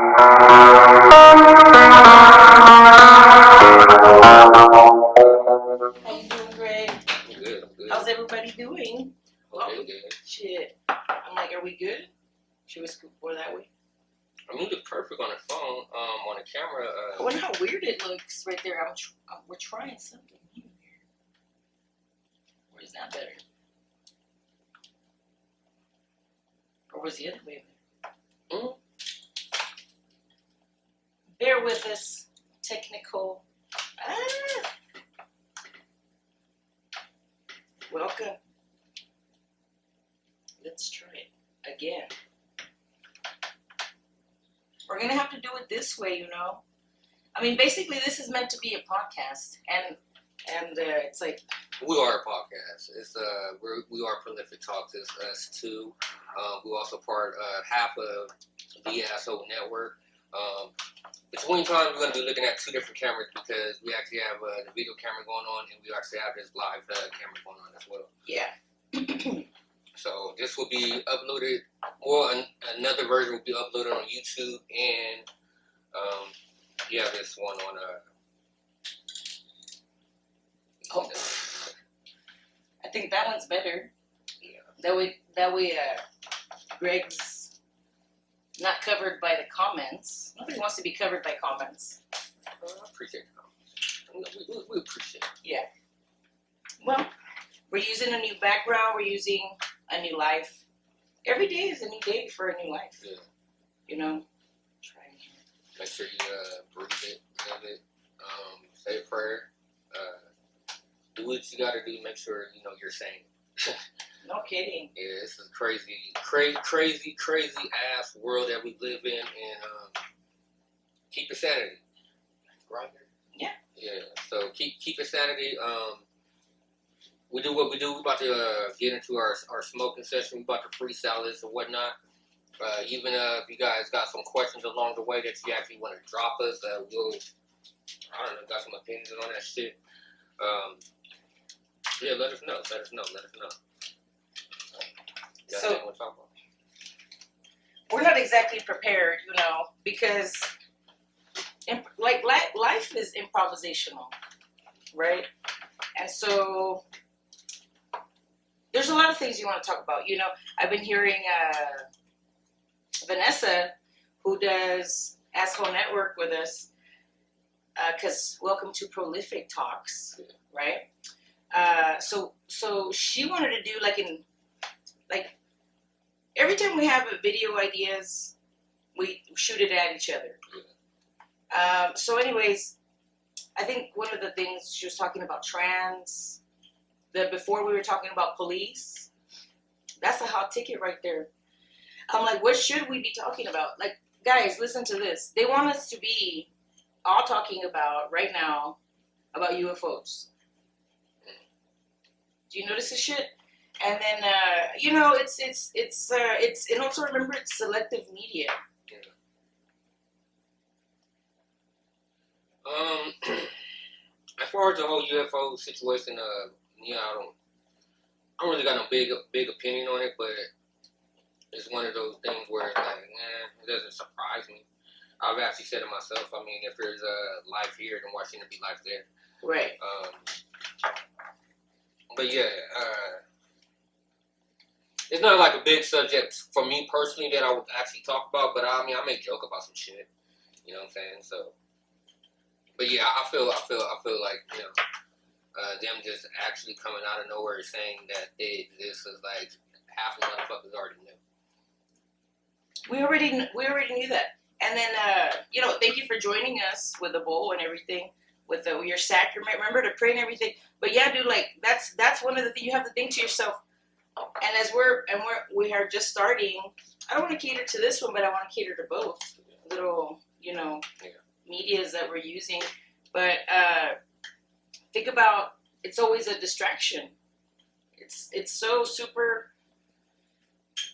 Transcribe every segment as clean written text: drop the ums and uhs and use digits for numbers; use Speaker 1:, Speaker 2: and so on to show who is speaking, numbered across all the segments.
Speaker 1: How you doing, Greg?
Speaker 2: Good.
Speaker 1: How's everybody doing?
Speaker 2: Okay, good.
Speaker 1: Shit. I'm like, are we good? Should we scoot more that way?
Speaker 2: I mean, you look perfect on the phone. On the camera.
Speaker 1: I wonder how weird it looks right there. We're trying something new here. Or is that better? Or was the other way better?
Speaker 2: Mm-hmm.
Speaker 1: Bear with us. Technical. Welcome. Let's try it again. We're gonna have to do it this way, you know. I mean, basically, this is meant to be a podcast, and it's like
Speaker 2: We are a podcast. It's we are Prolific Talks. It's us two. We're also part half of the Asshole Network. Between times, we're going to be looking at two different cameras because we actually have the video camera going on, and we actually have this live camera going on as well.
Speaker 1: yeah.
Speaker 2: So this will be uploaded, or another version will be uploaded on YouTube, and yeah, this one on
Speaker 1: I think that one's better.
Speaker 2: Yeah.
Speaker 1: That way, Greg's not covered by the comments. Nobody wants to be covered by comments.
Speaker 2: I appreciate it. We appreciate it.
Speaker 1: Yeah. Well, we're using a new background. We're using a new life. Every day is a new day for a new life.
Speaker 2: Yeah.
Speaker 1: You know. Try here.
Speaker 2: Make sure you breathe it, live it, say a prayer, do what you gotta do. Make sure you know you're sane.
Speaker 1: No kidding.
Speaker 2: Yeah, this is crazy ass world that we live in, and keep your sanity. Right there.
Speaker 1: Yeah.
Speaker 2: Yeah. So keep your sanity. We do what we do. We're about to get into our smoking session. We're about to freestyle this and whatnot. Even if you guys got some questions along the way that you actually want to drop us, we'll, I don't know, got some opinions on that shit. Yeah, let us know.
Speaker 1: So, we're not exactly prepared, you know, because life is improvisational, right? And so there's a lot of things you want to talk about. You know, I've been hearing Vanessa, who does Asshole Network with us, because welcome to Prolific Talks, right? So she wanted to do like every time we have video ideas, we shoot it at each other. So anyways, I think one of the things she was talking about trans, before we were talking about police, that's a hot ticket right there. I'm like, what should we be talking about? Like, guys, listen to this. They want us to be all talking about right now about UFOs. Do you notice this shit? And then you know, it's and also remember it's selective media.
Speaker 2: Yeah. As far as the whole UFO situation, yeah, I don't really got no big opinion on it, but it's one of those things where it's like, it doesn't surprise me. I've actually said to myself, I mean, if there's life here, then why shouldn't there be life there?
Speaker 1: Right.
Speaker 2: But yeah, it's not like a big subject for me personally that I would actually talk about, but I mean, I may joke about some shit. You know what I'm saying? So, but yeah, I feel like, you know, them just actually coming out of nowhere saying that they exist is like half the motherfuckers already knew.
Speaker 1: We already knew that. And then, you know, thank you for joining us with the bowl and everything, with your sacrament. Remember to pray and everything. But yeah, dude, like that's one of the things you have to think to yourself. And as we are just starting, I don't want to cater to this one, but I want to cater to both little, you know, medias that we're using. But think about, it's always a distraction. It's so super.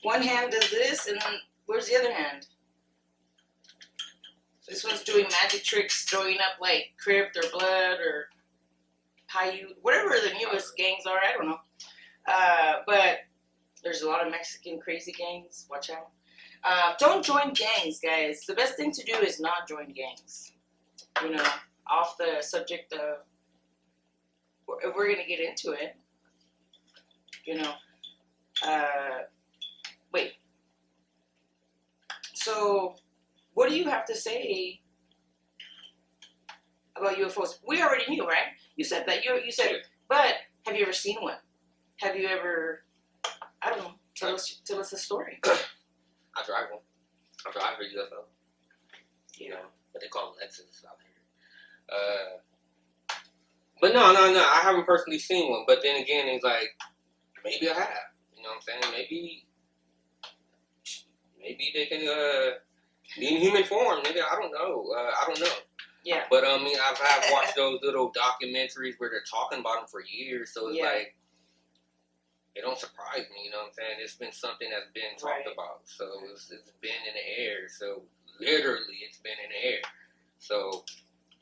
Speaker 1: One hand does this, and then where's the other hand? This one's doing magic tricks, throwing up like Crypt or Blood or Paiute, whatever the newest gangs are. I don't know. But there's a lot of Mexican crazy gangs. Watch out. Don't join gangs, guys. The best thing to do is not join gangs. You know, off the subject of, if we're going to get into it, you know, wait. So, what do you have to say about UFOs? We already knew, right? You said that. You said, but have you ever seen one? Have you ever, I don't know, tell us a story.
Speaker 2: I drive one. I drive a UFO. You know, but they call them Lexus out here. But no, I haven't personally seen one. But then again, it's like, maybe I have. You know what I'm saying? Maybe they can be in human form. Maybe I don't know. I don't know.
Speaker 1: Yeah.
Speaker 2: But I mean, I've watched those little documentaries where they're talking about them for years. So it's like, it don't surprise me. You know what I'm saying? It's been something that's been talked about. So it's been in the air. So literally, it's been in the air. So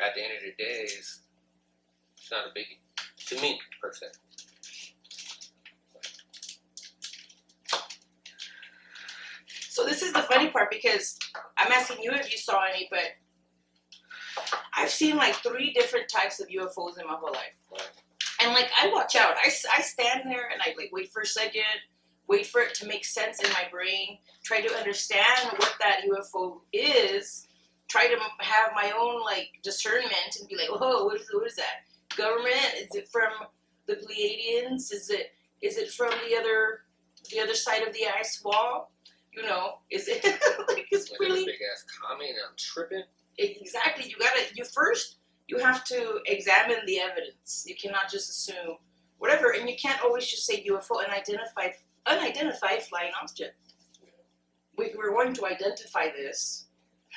Speaker 2: at the end of the day, it's not a biggie to me per se.
Speaker 1: So this is the funny part, because I'm asking you if you saw any, but I've seen like 3 different types of UFOs in my whole life. And like, I watch out. I stand there and I like wait for a second, wait for it to make sense in my brain, try to understand what that UFO is, try to have my own like discernment and be like, whoa, what is that? Government? Is it from the Pleiadians? Is it from the other side of the ice wall? You know, is it like it's
Speaker 2: like
Speaker 1: really
Speaker 2: a big ass comment and I'm tripping?
Speaker 1: Exactly. You have to examine the evidence. You cannot just assume whatever, and you can't always just say UFO, unidentified flying object. We're going to identify this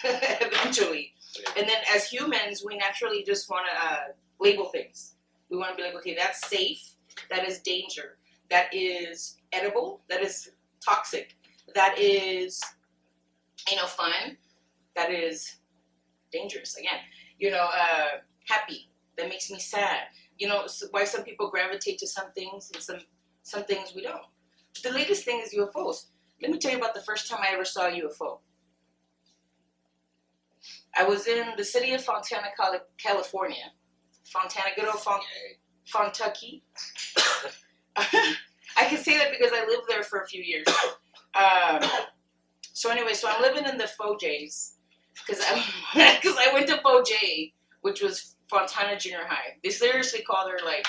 Speaker 1: eventually, and then as humans, we naturally just want to label things. We want to be like, okay, that's safe, that is danger, that is edible, that is toxic, that is, fun, that is dangerous. Again, happy, that makes me sad. Why some people gravitate to some things and some things we don't. The latest thing is UFOs. Let me tell you about the first time I ever saw a UFO. I was in the city of Fontana, California. Fontana, good old Fontucky. I can say that because I lived there for a few years. So I'm living in the Foj's because I went to Foj, which was Fontana Junior High. They seriously call her like,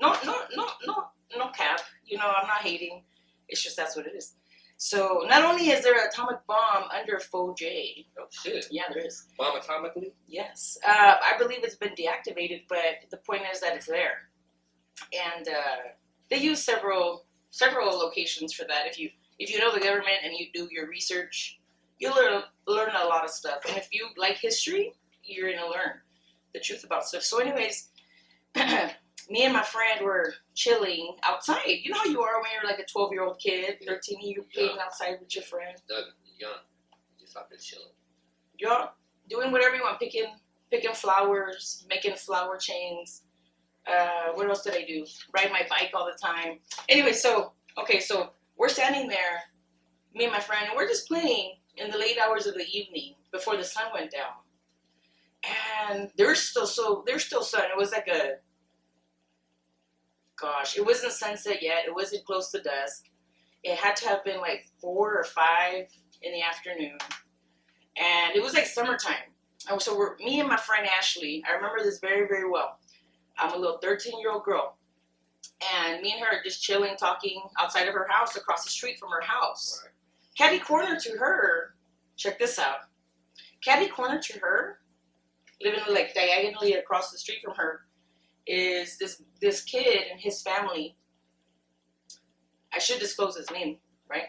Speaker 1: no cap. I'm not hating. It's just that's what it is. So not only is there an atomic bomb under Foj.
Speaker 2: Oh shit.
Speaker 1: Yeah, there is.
Speaker 2: Bomb atomically?
Speaker 1: Yes. I believe it's been deactivated, but the point is that it's there. And they use several locations for that. If you know the government and you do your research, you'll learn a lot of stuff. And if you like history, you're going to learn the truth about stuff. So anyways, me and my friend were chilling outside. You know how you are when you're like a 12-year-old kid, 13, you're playing outside with your friend.
Speaker 2: Young. Just out there chilling.
Speaker 1: You're doing whatever you want, picking flowers, making flower chains. What else did I do? Ride my bike all the time. Anyway, so we're standing there, me and my friend, and we're just playing in the late hours of the evening before the sun went down. And there's still sun. It was like it wasn't sunset yet. It wasn't close to dusk. It had to have been like 4 or 5 in the afternoon. And it was like summertime. And so me and my friend Ashley, I remember this very, very well. I'm a little 13-year-old girl. And me and her are just chilling, talking outside of her house, across the street from her house. Right. Catty corner to her, check this out. Catty corner to her, living like diagonally across the street from her, is this kid and his family. I should disclose his name, right?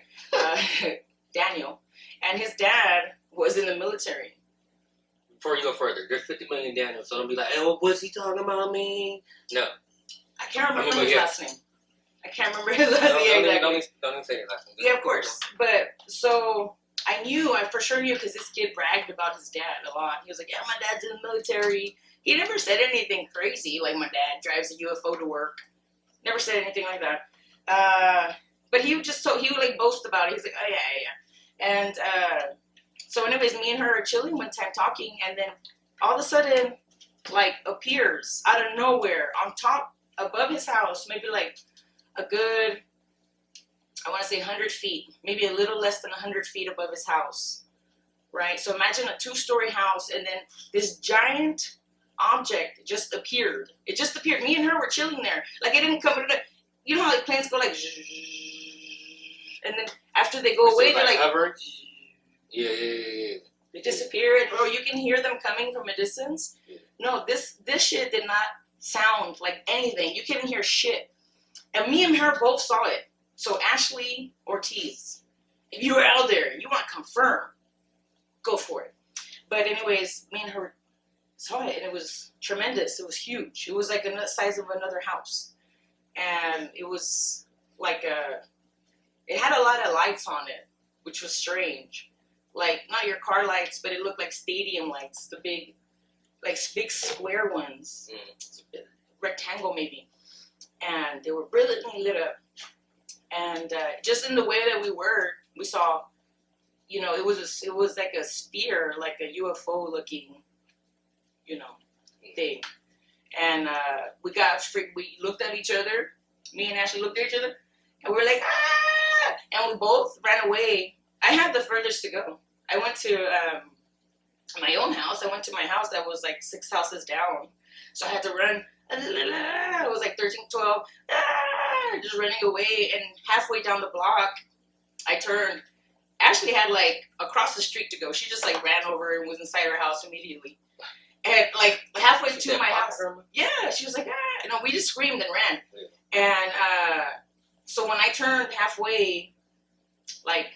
Speaker 1: Daniel. And his dad was in the military.
Speaker 2: Before you go further, there's 50 million Daniels, so don't be like, hey, what's he talking about me? No.
Speaker 1: I can't remember his last name. I can't remember his last name.
Speaker 2: Don't even say his last name.
Speaker 1: Yeah, of course. But so I for sure knew because this kid bragged about his dad a lot. He was like, yeah, my dad's in the military. He never said anything crazy like my dad drives a UFO to work. Never said anything like that. But he would like boast about it. He's like, oh yeah. And so anyways, me and her are chilling one time talking, and then all of a sudden, like, appears out of nowhere on top above his house, maybe like a good, I want to say 100 feet, maybe a little less than 100 feet above his house, right? So imagine a 2-story house, and then this giant object just appeared. It just appeared. Me and her were chilling there. Like, it didn't come, you know how like planes go like, and then after they go away, they're like,
Speaker 2: hovering? Yeah.
Speaker 1: They disappear, and bro, you can hear them coming from a distance.
Speaker 2: Yeah.
Speaker 1: No, this shit did not sound like anything. You couldn't hear shit. And me and her both saw it. So Ashley Ortiz, if you were out there, you want to confirm, go for it. But anyways, me and her saw it, and it was tremendous. It was huge. It was like the size of another house. And it was like it had a lot of lights on it, which was strange. Like, not your car lights, but it looked like stadium lights, the big square ones, rectangle maybe. And they were brilliantly lit up. And just in the way that we saw, you know, it was like a sphere, like a UFO looking, you know, thing. And we looked at each other. Me and Ashley looked at each other, and we were like, ah! And we both ran away. I had the furthest to go. I went to my own house. I went to my house that was like 6 houses down. So I had to run. I was like 13, 12, just running away. And halfway down the block, I turned. Ashley had like across the street to go. She just like ran over and was inside her house immediately. And like halfway to my house. Yeah, she was like, ah. No, we just screamed and ran. Yeah. And so when I turned halfway, like,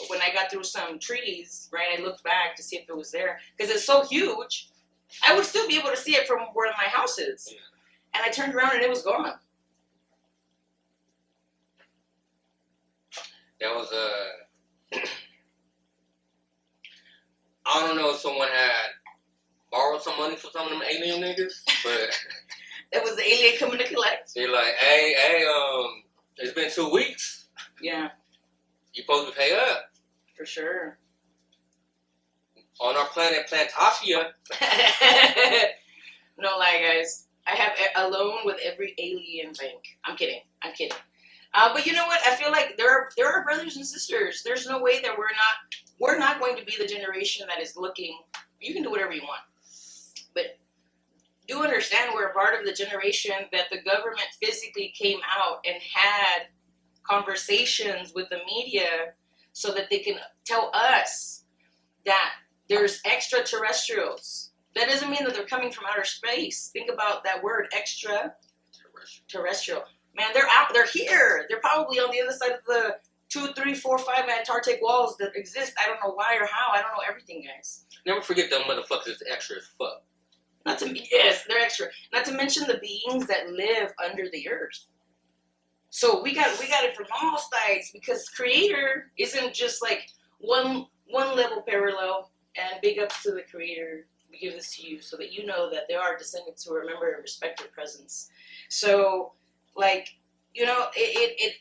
Speaker 1: when I got through some trees, right, I looked back to see if it was there. Because it's so huge, I would still be able to see it from where my house is. Yeah. And I turned around and it was gone.
Speaker 2: That was I don't know if someone had borrowed some money from some of them alien niggas, but
Speaker 1: it was the alien coming to collect.
Speaker 2: They're like, hey, it's been 2 weeks.
Speaker 1: Yeah.
Speaker 2: You supposed to pay up.
Speaker 1: For sure.
Speaker 2: On our planet Plantasia.
Speaker 1: No lie, guys. I have a loan with every alien bank. I'm kidding. But you know what? I feel like there are brothers and sisters. There's no way that we're not going to be the generation that is looking. You can do whatever you want, but do understand we're a part of the generation that the government physically came out and had conversations with the media so that they can tell us that there's extraterrestrials. That doesn't mean that they're coming from outer space. Think about that word, extraterrestrial. Man, they're out. They're here. They're probably on the other side of the 2, 3, 4, 5 Antarctic walls that exist. I don't know why or how. I don't know everything, guys.
Speaker 2: Never forget them motherfuckers extra as fuck.
Speaker 1: Yes, they're extra. Not to mention the beings that live under the earth. So we got it from all sides, because Creator isn't just like one level parallel. And big ups to the Creator. We give this to you so that you know that there are descendants who remember and respect your presence. So, like, you know,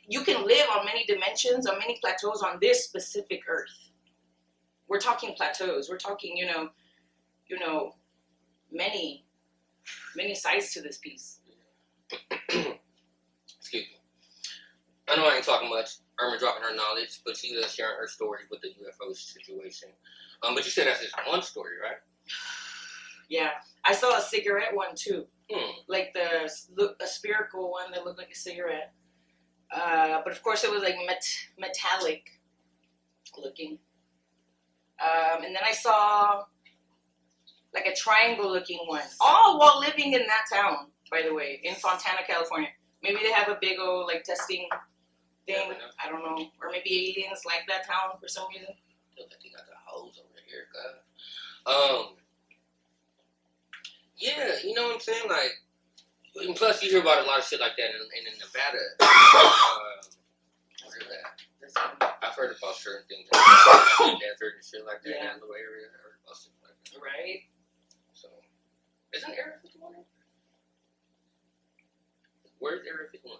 Speaker 1: you can live on many dimensions, on many plateaus on this specific earth. We're talking plateaus. We're talking, you know, many sides to this piece.
Speaker 2: Excuse me. I know I ain't talking much. Irma dropping her knowledge, but she's sharing her story with the UFO situation. But you said that's just one story, right?
Speaker 1: Yeah, I saw a cigarette one too, like a spherical one that looked like a cigarette. But of course, it was like metallic looking. And then I saw like a triangle looking one, all while living in that town, by the way, in Fontana, California. Maybe they have a big old like testing thing. I don't know, or maybe aliens like that town for some reason.
Speaker 2: They got the hoes over here, God. Yeah, you know what I'm saying? Like, and plus you hear about a lot of shit like that in Nevada. Where's that? I've heard about certain things in the desert and shit like that in that little area. I heard about shit like that.
Speaker 1: Right.
Speaker 2: So, isn't Area 51 there? Where's Area 51?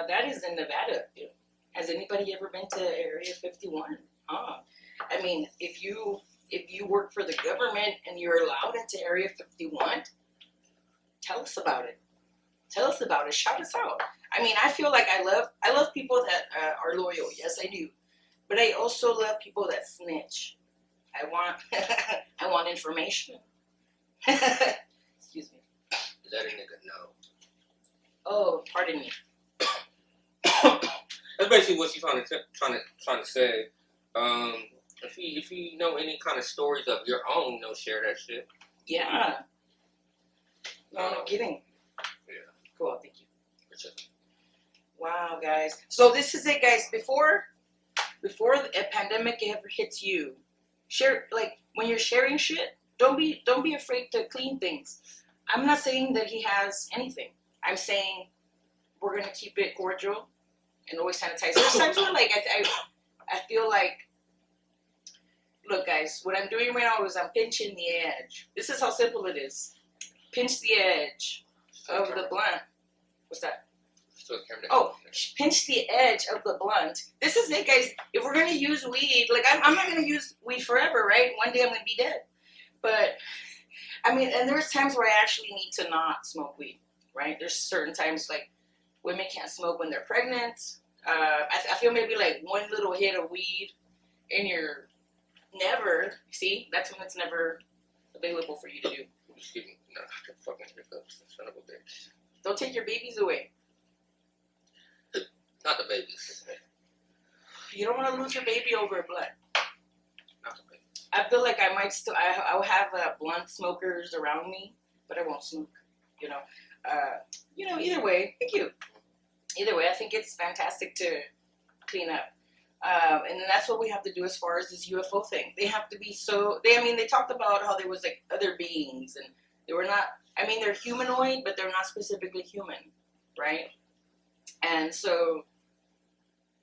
Speaker 1: That is in Nevada. Yeah. Has anybody ever been to Area 51? I mean, if you work for the government and you're allowed into Area 51, tell us about it. Tell us about it. Shout us out. I mean, I feel like I love people that are loyal. Yes, I do. But I also love people that snitch. I want I want information. Excuse me.
Speaker 2: Let a nigga know.
Speaker 1: Oh, pardon me.
Speaker 2: That's basically what she's trying to say. If you know any kind of stories of your own, share that shit.
Speaker 1: Yeah. No kidding.
Speaker 2: Yeah.
Speaker 1: Cool. Thank you.
Speaker 2: Sure.
Speaker 1: Wow, guys. So this is it, guys. Before a pandemic ever hits you, share, like, when you're sharing shit. Don't be afraid to clean things. I'm not saying that he has anything. I'm saying we're gonna keep it cordial and always sanitize. There's times where, like, I feel like, look, guys, what I'm doing right now is I'm pinching the edge. This is how simple it is. Pinch the edge of the blunt. What's that? Oh, pinch the edge of the blunt. This is it, guys. If we're gonna use weed, like, I'm not gonna use weed forever, right? One day I'm gonna be dead. But I mean, and there's times where I actually need to not smoke weed, right? There's certain times, like, women can't smoke when they're pregnant. I feel maybe like one little hit of weed and you're never, see, that's when it's never available for you to do.
Speaker 2: Excuse me. No, fucking hiccups, son of a bitch.
Speaker 1: Don't take your babies away.
Speaker 2: Not the babies.
Speaker 1: You don't want to lose your baby over a blunt.
Speaker 2: Not the babies.
Speaker 1: I feel like I might still, I'll have blunt smokers around me, but I won't smoke, either way, thank you. Either way, I think it's fantastic to clean up. And that's what we have to do as far as this UFO thing. They have to be they talked about how there was, like, other beings, and they were not, they're humanoid, but they're not specifically human, right? And so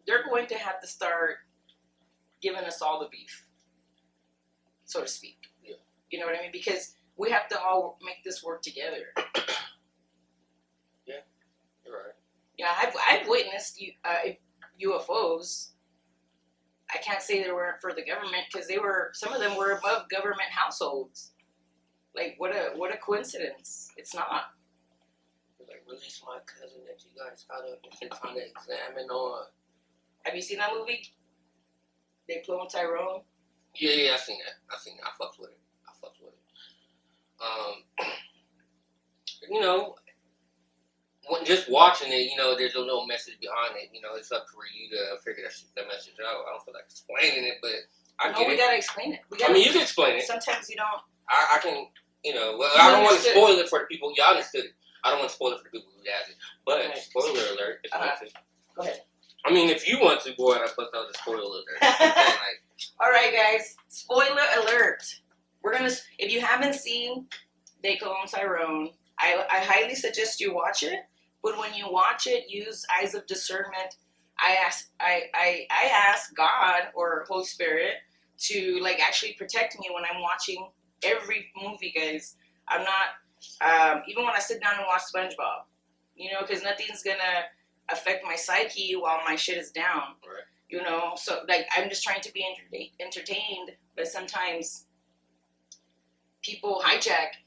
Speaker 1: they're going to have to start giving us all the beef, so to speak.
Speaker 2: Yeah.
Speaker 1: You know what I mean? Because we have to all make this work together.
Speaker 2: Yeah, you're right.
Speaker 1: Yeah, I've witnessed UFOs. I can't say they weren't for the government, because some of them were above government households. Like, what a coincidence. It's not.
Speaker 2: Like, release my cousin that you guys got up and trying to examine on.
Speaker 1: Have you seen that movie? They Cloned Tyrone?
Speaker 2: Yeah, I seen that. I fucked with it. Just watching it, there's a little message behind it. It's up for you to figure that message out. I don't feel like explaining it, but I get it.
Speaker 1: We gotta explain it.
Speaker 2: You can explain it.
Speaker 1: Sometimes you don't.
Speaker 2: I can, I don't want to spoil it for the people. Y'all understood it. I don't want to spoil it for the people who has it. But, okay. Spoiler alert, if you want to.
Speaker 1: Go ahead.
Speaker 2: If you want to, go ahead and put out the spoiler alert.
Speaker 1: All right, guys. Spoiler alert. If you haven't seen They Cloned Tyrone, I highly suggest you watch it. But when you watch it, use eyes of discernment. I ask God or Holy Spirit to, like, actually protect me when I'm watching every movie, guys. I'm not, even when I sit down and watch SpongeBob, because nothing's gonna affect my psyche while my shit is down.
Speaker 2: Right.
Speaker 1: So, like, I'm just trying to be entertained, but sometimes people hijack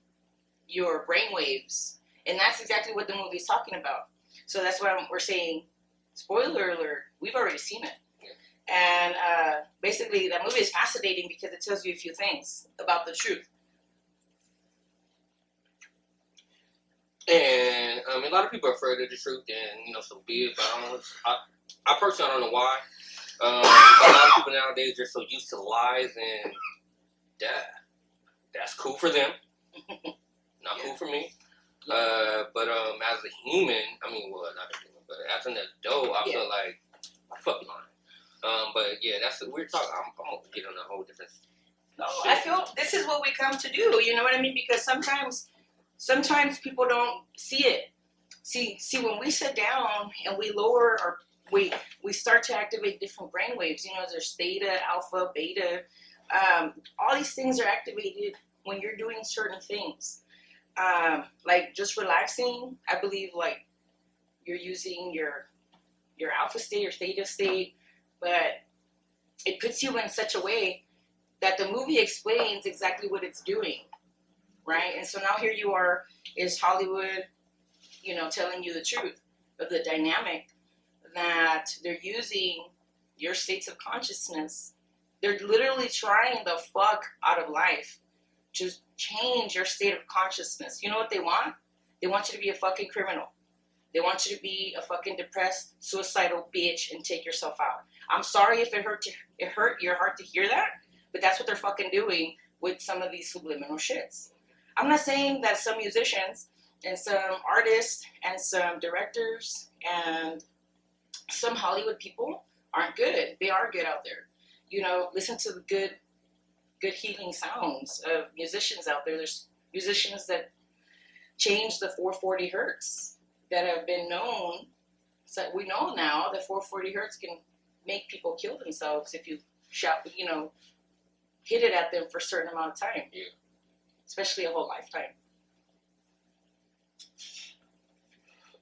Speaker 1: your brainwaves. And that's exactly what the movie's talking about. So that's why we're saying, spoiler alert, we've already seen it. Yeah. And basically, that movie is fascinating because it tells you a few things about the truth.
Speaker 2: And a lot of people are afraid of the truth, and so be it. But I personally don't know why. A lot of people nowadays are so used to lies, and that's cool for them. Not cool for me. But as a human, not a human, but as an adult, I feel like fuck lying. But yeah, that's we're talking. I'm gonna get on a whole different.
Speaker 1: No, I feel this is what we come to do. You know what I mean? Because sometimes people don't see it. See, when we sit down and we lower our we start to activate different brainwaves. There's theta, alpha, beta. All these things are activated when you're doing certain things. Like just relaxing, I believe, like, you're using your your alpha state or theta state, but it puts you in such a way that the movie explains exactly what it's doing, right? And so now here you are, is Hollywood, telling you the truth of the dynamic that they're using your states of consciousness. They're literally trying the fuck out of life to change your state of consciousness. You know what they want? They want you to be a fucking criminal. They want you to be a fucking depressed, suicidal bitch and take yourself out. I'm sorry if it hurt your heart to hear that, but that's what they're fucking doing with some of these subliminal shits. I'm not saying that some musicians and some artists and some directors and some Hollywood people aren't good. They are good out there. Listen to the good healing sounds of musicians out there. There's musicians that change the 440 hertz that have been known. So we know now that 440 hertz can make people kill themselves if you shout, hit it at them for a certain amount of time.
Speaker 2: Yeah.
Speaker 1: Especially a whole lifetime.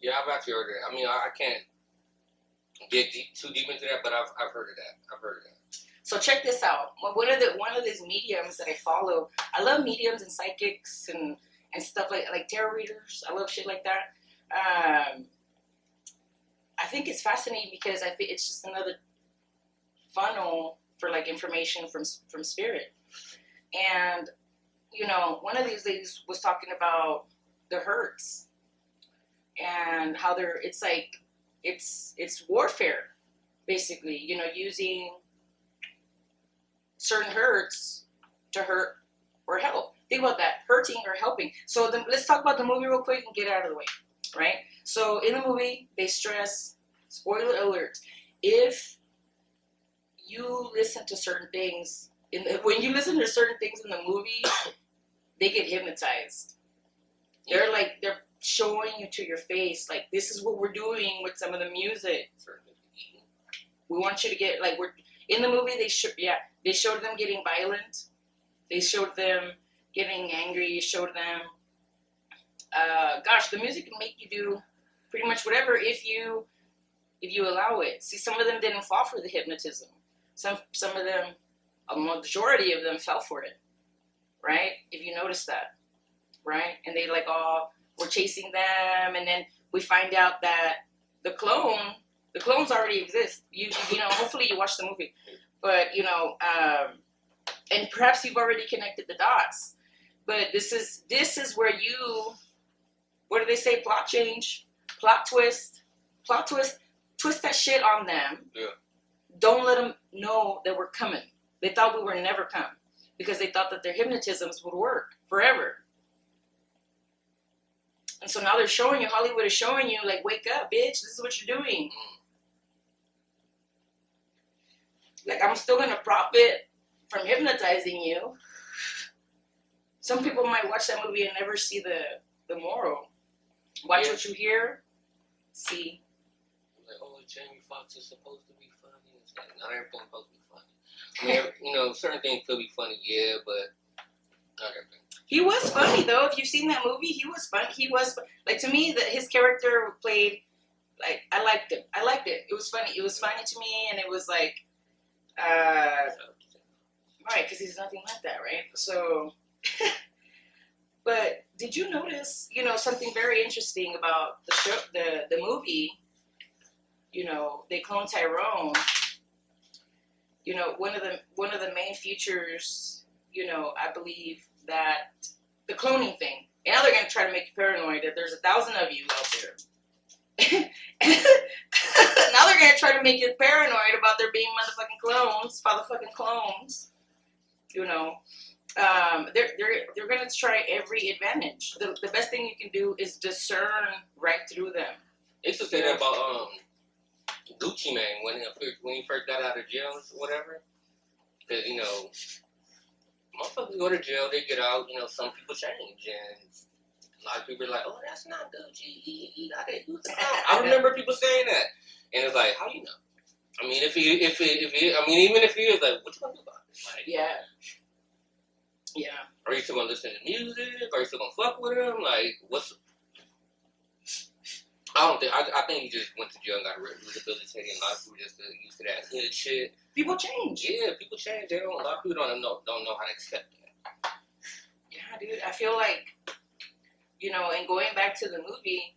Speaker 2: Yeah, I've actually heard of that. I mean, I can't get too deep into that, but I've heard of that.
Speaker 1: So check this out. One of these mediums that I follow, I love mediums and psychics and stuff like tarot readers. I love shit like that. I think it's fascinating because I think it's just another funnel for like information from spirit. And one of these ladies was talking about the hertz and how it's warfare, basically, using certain hertz to hurt or help. Think about that, hurting or helping. So let's talk about the movie real quick and get it out of the way, right? So in the movie, they stress, spoiler alert, if you listen to certain things, when you listen to certain things in the movie, they get hypnotized. They're showing you to your face, like, this is what we're doing with some of the music. We want you to get, we're in the movie, they showed them getting violent. They showed them getting angry, showed them, the music can make you do pretty much whatever if you allow it. See, some of them didn't fall for the hypnotism. Some of them, a majority of them fell for it, right? If you notice that, right? And they were chasing them, and then we find out that the clones already exist. Hopefully you watched the movie, but and perhaps you've already connected the dots. But this is where what do they say? Plot change, plot twist, twist that shit on them.
Speaker 2: Yeah. Don't
Speaker 1: let them know that we're coming. They thought we were never come because they thought that their hypnotisms would work forever. And so now they're showing you, Hollywood is showing you, wake up, bitch, this is what you're doing. I'm still going to profit from hypnotizing you. Some people might watch that movie and never see the moral. Watch what you hear, see.
Speaker 2: Jamie Foxx is supposed to be funny. It's not everything's supposed to be funny. I mean, certain things could be funny, yeah, but not everything.
Speaker 1: He was funny, though. If you've seen that movie, he was funny. He was, to me, his character played, I liked him. I liked it. It was funny. It was funny to me, and it was right, because he's nothing like that, right? So, but did you notice, something very interesting about the show, the movie, They Cloned Tyrone, one of the main features, I believe that the cloning thing, and now they're going to try to make you paranoid that there's 1,000 of you out there. Now they're going to try to make you paranoid about there being fatherfucking clones. They're going to try every advantage. The best thing you can do is discern right through them.
Speaker 2: They used to say that about Gucci Mane when he first got out of jail or whatever. Because, motherfuckers go to jail, they get out, some people change. And a lot of people are like, oh, that's not Gucci. He got it. I remember people saying that. And it's like, how you know? I mean, even if he is, what you gonna do about it?
Speaker 1: Yeah.
Speaker 2: Are you still gonna listen to music? Are you still gonna fuck with him? I don't think. I think he just went to jail and got rehabilitated. A lot of people just used to that hood shit.
Speaker 1: People change.
Speaker 2: Yeah, people change. They don't. A lot of people don't know how to accept that.
Speaker 1: Yeah, dude. I feel like, and going back to the movie,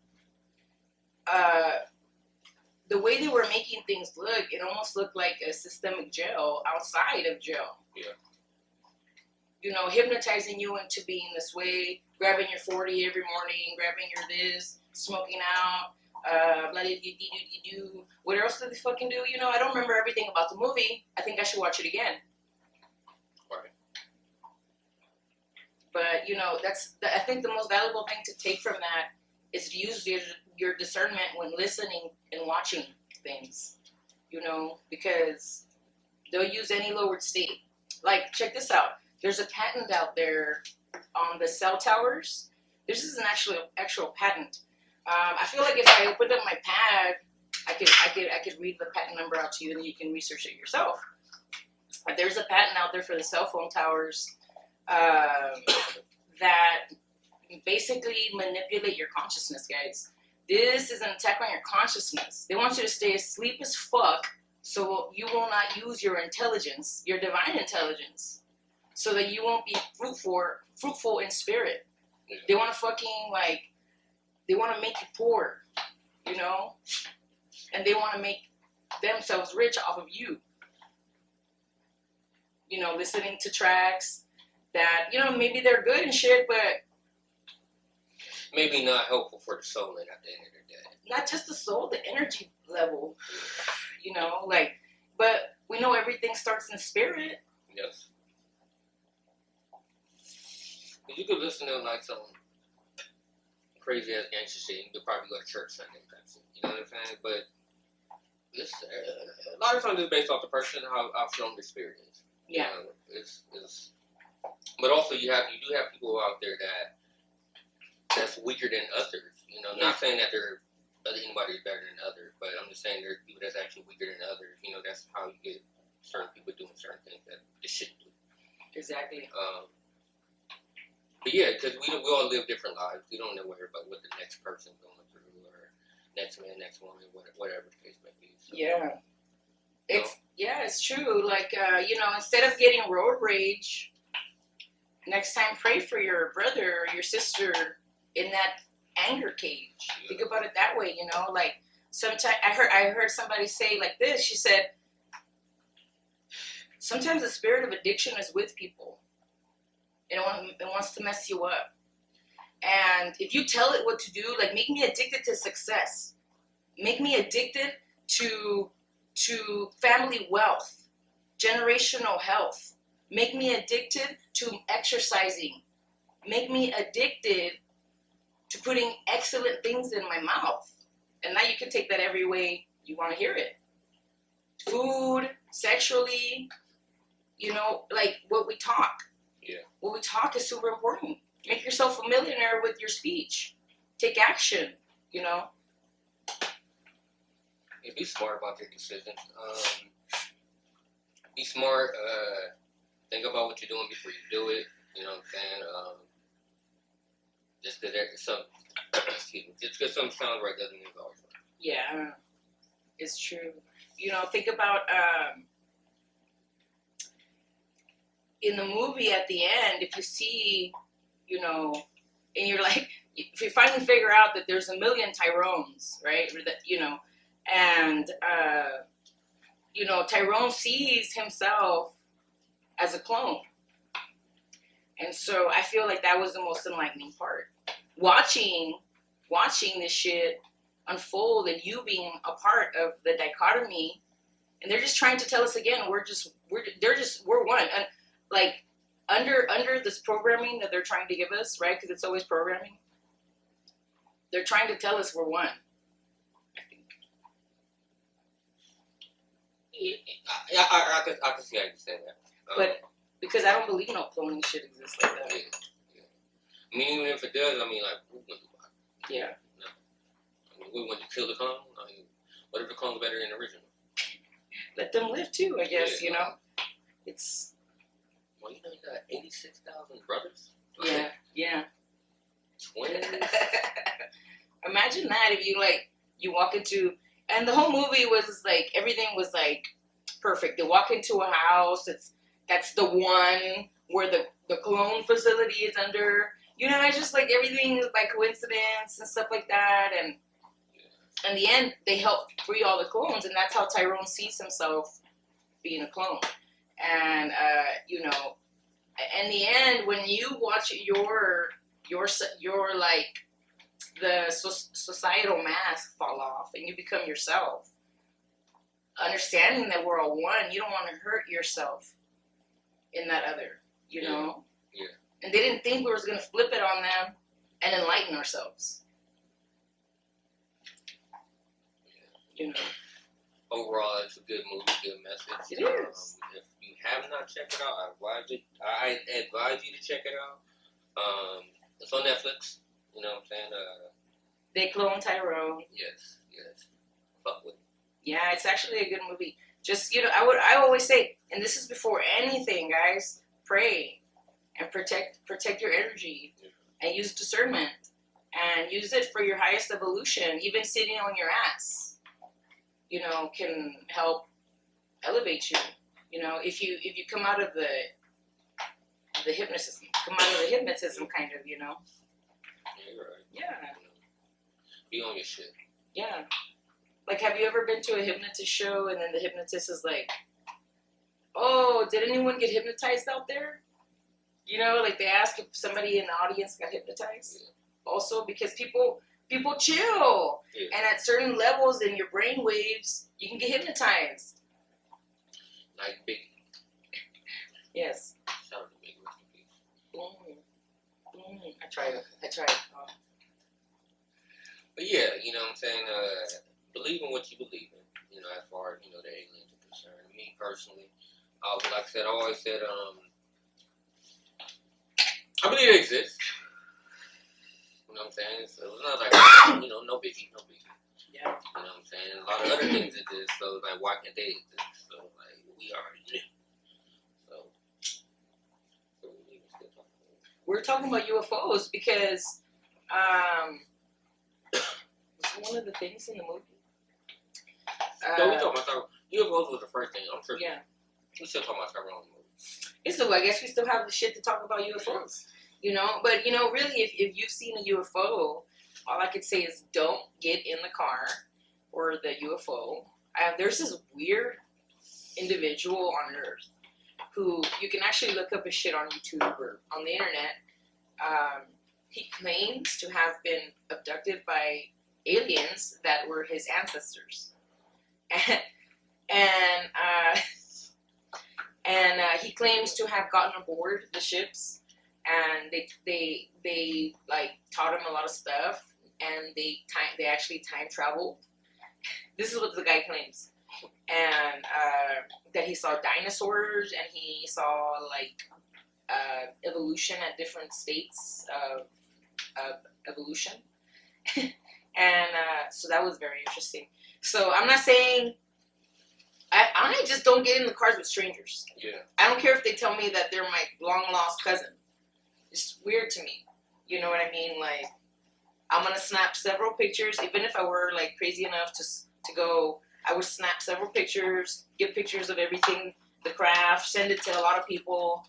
Speaker 1: the way they were making things look, it almost looked like a systemic jail outside of jail.
Speaker 2: Yeah.
Speaker 1: Hypnotizing you into being this way, grabbing your 40 every morning, grabbing your this, smoking out, what else did they fucking do? I don't remember everything about the movie. I think I should watch it again.
Speaker 2: Right.
Speaker 1: But, I think the most valuable thing to take from that is to use your discernment when listening and watching things, because they'll use any lowered state. Like, check this out. There's a patent out there on the cell towers. This is an actual patent. I feel like if I opened up my pad, I could read the patent number out to you, and then you can research it yourself. But there's a patent out there for the cell phone towers that basically manipulate your consciousness, guys. This is an attack on your consciousness. They want you to stay asleep as fuck, so you will not use your intelligence, your divine intelligence, so that you won't be fruitful in spirit.
Speaker 2: Yeah.
Speaker 1: They want to they want to make you poor, and they want to make themselves rich off of you. Listening to tracks that, maybe they're good and shit, but
Speaker 2: maybe not helpful for the soul at the end of the day.
Speaker 1: Not just the soul, the energy level, but we know everything starts in spirit.
Speaker 2: Yes. You could listen to some crazy ass gangster shit. You could probably go to church Sunday type shit. You know what I'm saying? But this, a lot of times it's based off the person, how strong the spirit is.
Speaker 1: Yeah.
Speaker 2: It's but also you do have people out there that's weaker than others. Not saying that anybody is better than others, but I'm just saying there's people that's actually weaker than others. That's how you get certain people doing certain things that they shouldn't do.
Speaker 1: Exactly.
Speaker 2: But yeah, because we all live different lives. We don't know what the next person's going through, or next man, next woman, whatever the case may be. So,
Speaker 1: yeah. It's true. Like, instead of getting road rage, next time pray for your brother or your sister in that anger cage. Yeah. Think about it that way, like sometimes I heard somebody say like this. She said, sometimes the spirit of addiction is with people. It wants to mess you up. And if you tell it what to do, like, make me addicted to success. Make me addicted to family wealth, generational health. Make me addicted to exercising. Make me addicted to putting excellent things in my mouth. And now you can take that every way you want to hear it. Food, sexually, like what we talk.
Speaker 2: Yeah.
Speaker 1: What we talk is super important. Make yourself familiar with your speech. Take action,
Speaker 2: Yeah, be smart about your decisions. Be smart. Think about what you're doing before you do it. You know what I'm saying? Just because something sounds right doesn't mean it's always right.
Speaker 1: Yeah, it's true. Think about in the movie at the end, if you see, and you're like, if you finally figure out that there's 1 million Tyrones, right? Or that, and Tyrone sees himself as a clone. And so I feel like that was the most enlightening part. Watching this shit unfold and you being a part of the dichotomy, and they're just trying to tell us again, we're one. And like under this programming that they're trying to give us, right? Because it's always programming. They're trying to tell us we're one. I think.
Speaker 2: Yeah, I can see how you say that.
Speaker 1: But because I don't believe no cloning shit exists like that.
Speaker 2: Yeah. I mean, even if it does, I mean, like, who wouldn't buy it?
Speaker 1: Yeah.
Speaker 2: No. I mean, we want to kill the clone. I mean, what if the clone's better than the original?
Speaker 1: Let them live too, I guess. It's.
Speaker 2: Well, you got 86,000 brothers.
Speaker 1: Yeah.
Speaker 2: Twins.
Speaker 1: Imagine that if you like You walk into, and the whole movie was like everything was like perfect. They walk into a house. That's the one where the clone facility is under. You know, it's just like everything is by coincidence and stuff like that. And in the end, they help free all the clones, and that's how Tyrone sees himself being a clone. And you know, in the end, when you watch your like the societal mask fall off, and you become yourself, understanding that we're all one, you don't want to hurt yourself in that other. You know.
Speaker 2: Yeah.
Speaker 1: And they didn't think we was gonna flip it on them and enlighten ourselves. You know.
Speaker 2: Overall, it's a good movie, good message.
Speaker 1: It is.
Speaker 2: If you have not checked it out, I advise you to check it out. It's on Netflix. You know what I'm saying?
Speaker 1: They Cloned Tyrone.
Speaker 2: Yes. Fuck with it.
Speaker 1: Yeah, it's actually a good movie. Just, you know, I always say, and this is before anything, guys, pray and protect your energy, and use discernment and use it for your highest evolution. Even sitting on your ass, you know, can help elevate you. You know, if you come out of the hypnotism, kind of, you know.
Speaker 2: Yeah, you're right.
Speaker 1: Yeah.
Speaker 2: Be on your shit.
Speaker 1: Yeah. Like, have you ever been to a hypnotist show and then the hypnotist is like, "Oh, did anyone get hypnotized out there?" You know, like they ask if somebody in the audience got hypnotized. Yeah. Also, because people chill, and at certain levels in your brain waves, you can get hypnotized.
Speaker 2: Like Big.
Speaker 1: Yes.
Speaker 2: Shout out to Big.
Speaker 1: I tried. Oh.
Speaker 2: But yeah, you know what I'm saying. Believe in what you believe in. You know, as far as the aliens are concerned. Me personally, like I said, I always said, I believe it exists. You know what I'm saying? So it's not like, no biggie.
Speaker 1: Yeah.
Speaker 2: You know what I'm saying? A lot of other things exist, so like, why can't they exist? So like, we already knew. So we still talking about it.
Speaker 1: We're talking about UFOs because was one of the things in the movie.
Speaker 2: No, we talking about UFOs was the first thing. I'm sure.
Speaker 1: Yeah.
Speaker 2: We still talking about Tyrone movie.
Speaker 1: So I guess we still have the shit to talk about UFOs. You know, but really, if you've seen a UFO, all I could say is don't get in the car or the UFO. There's this weird individual on Earth who you can actually look up his shit on YouTube or on the internet. He claims to have been abducted by aliens that were his ancestors, and he claims to have gotten aboard the ships, and they like taught him a lot of stuff, and they actually time traveled. This is what the guy claims, and that he saw dinosaurs, and he saw like evolution at different states of evolution, and so that was very interesting. So I'm not saying. I just don't get in the cars with strangers.
Speaker 2: Yeah.
Speaker 1: I don't care if they tell me that they're my long lost cousin. It's weird to me. You know what I mean? Like, I'm gonna snap several pictures, even if I were like crazy enough to go. I would snap several pictures, get pictures of everything, the craft, send it to a lot of people,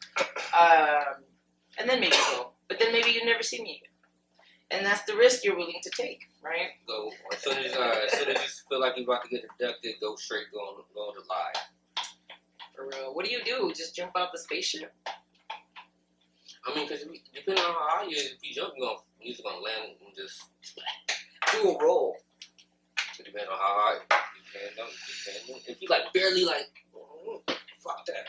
Speaker 1: and then maybe go. But then maybe you never see me again. And that's the risk you're willing to take, right?
Speaker 2: Go as soon as you feel like you're about to get abducted, go straight, go to lie.
Speaker 1: For real. What do? Just jump out the spaceship?
Speaker 2: I mean, because depending on how high you is, if you jump, you're just gonna land and just do a roll. So depending on how high you can. If you like barely like, fuck that.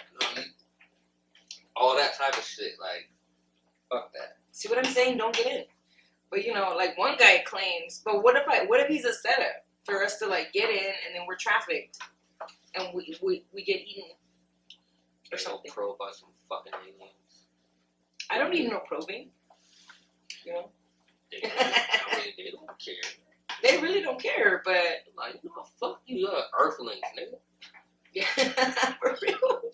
Speaker 2: All that type of shit, like, fuck that.
Speaker 1: See what I'm saying? Don't get in. But like one guy claims, but what if he's a setup for us to like get in and then we're trafficked and we get eaten or something?
Speaker 2: Probe by some fucking aliens.
Speaker 1: I don't need no probing.
Speaker 2: They don't care.
Speaker 1: They really don't care, but
Speaker 2: like, fuck you, earthlings, nigga.
Speaker 1: Yeah, for real.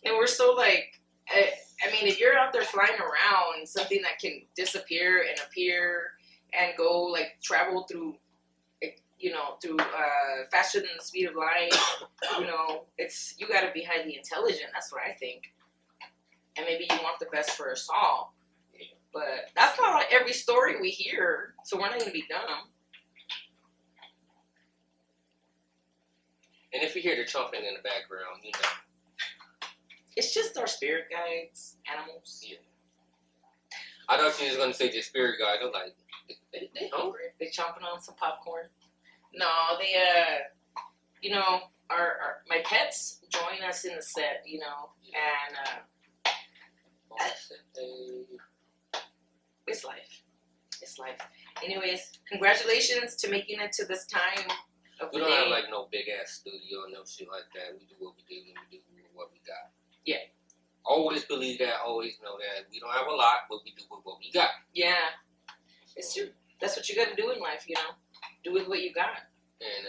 Speaker 1: And we're so like. I mean, if you're out there flying around, something that can disappear and appear and go, like, travel through, through faster than the speed of light. You got to be highly intelligent. That's what I think. And maybe you want the best for us all. But that's not every story we hear, so we're not going to be dumb.
Speaker 2: And if you hear the chomping in the background,
Speaker 1: It's just our spirit guides, animals.
Speaker 2: Yeah. I thought you was going to say just spirit guides. I'm like, they hungry?
Speaker 1: They chomping on some popcorn. No, they, my pets join us in the set, and it's life. It's life. Anyways, congratulations to making it to this time of the
Speaker 2: We don't
Speaker 1: day.
Speaker 2: have like no big ass studio, no shit like that. We do what we do and we do what we got.
Speaker 1: Yeah.
Speaker 2: Always believe that, always know that. We don't have a lot, but we do with what we got.
Speaker 1: Yeah. It's true. That's what you got to do in life, Do with what you got.
Speaker 2: And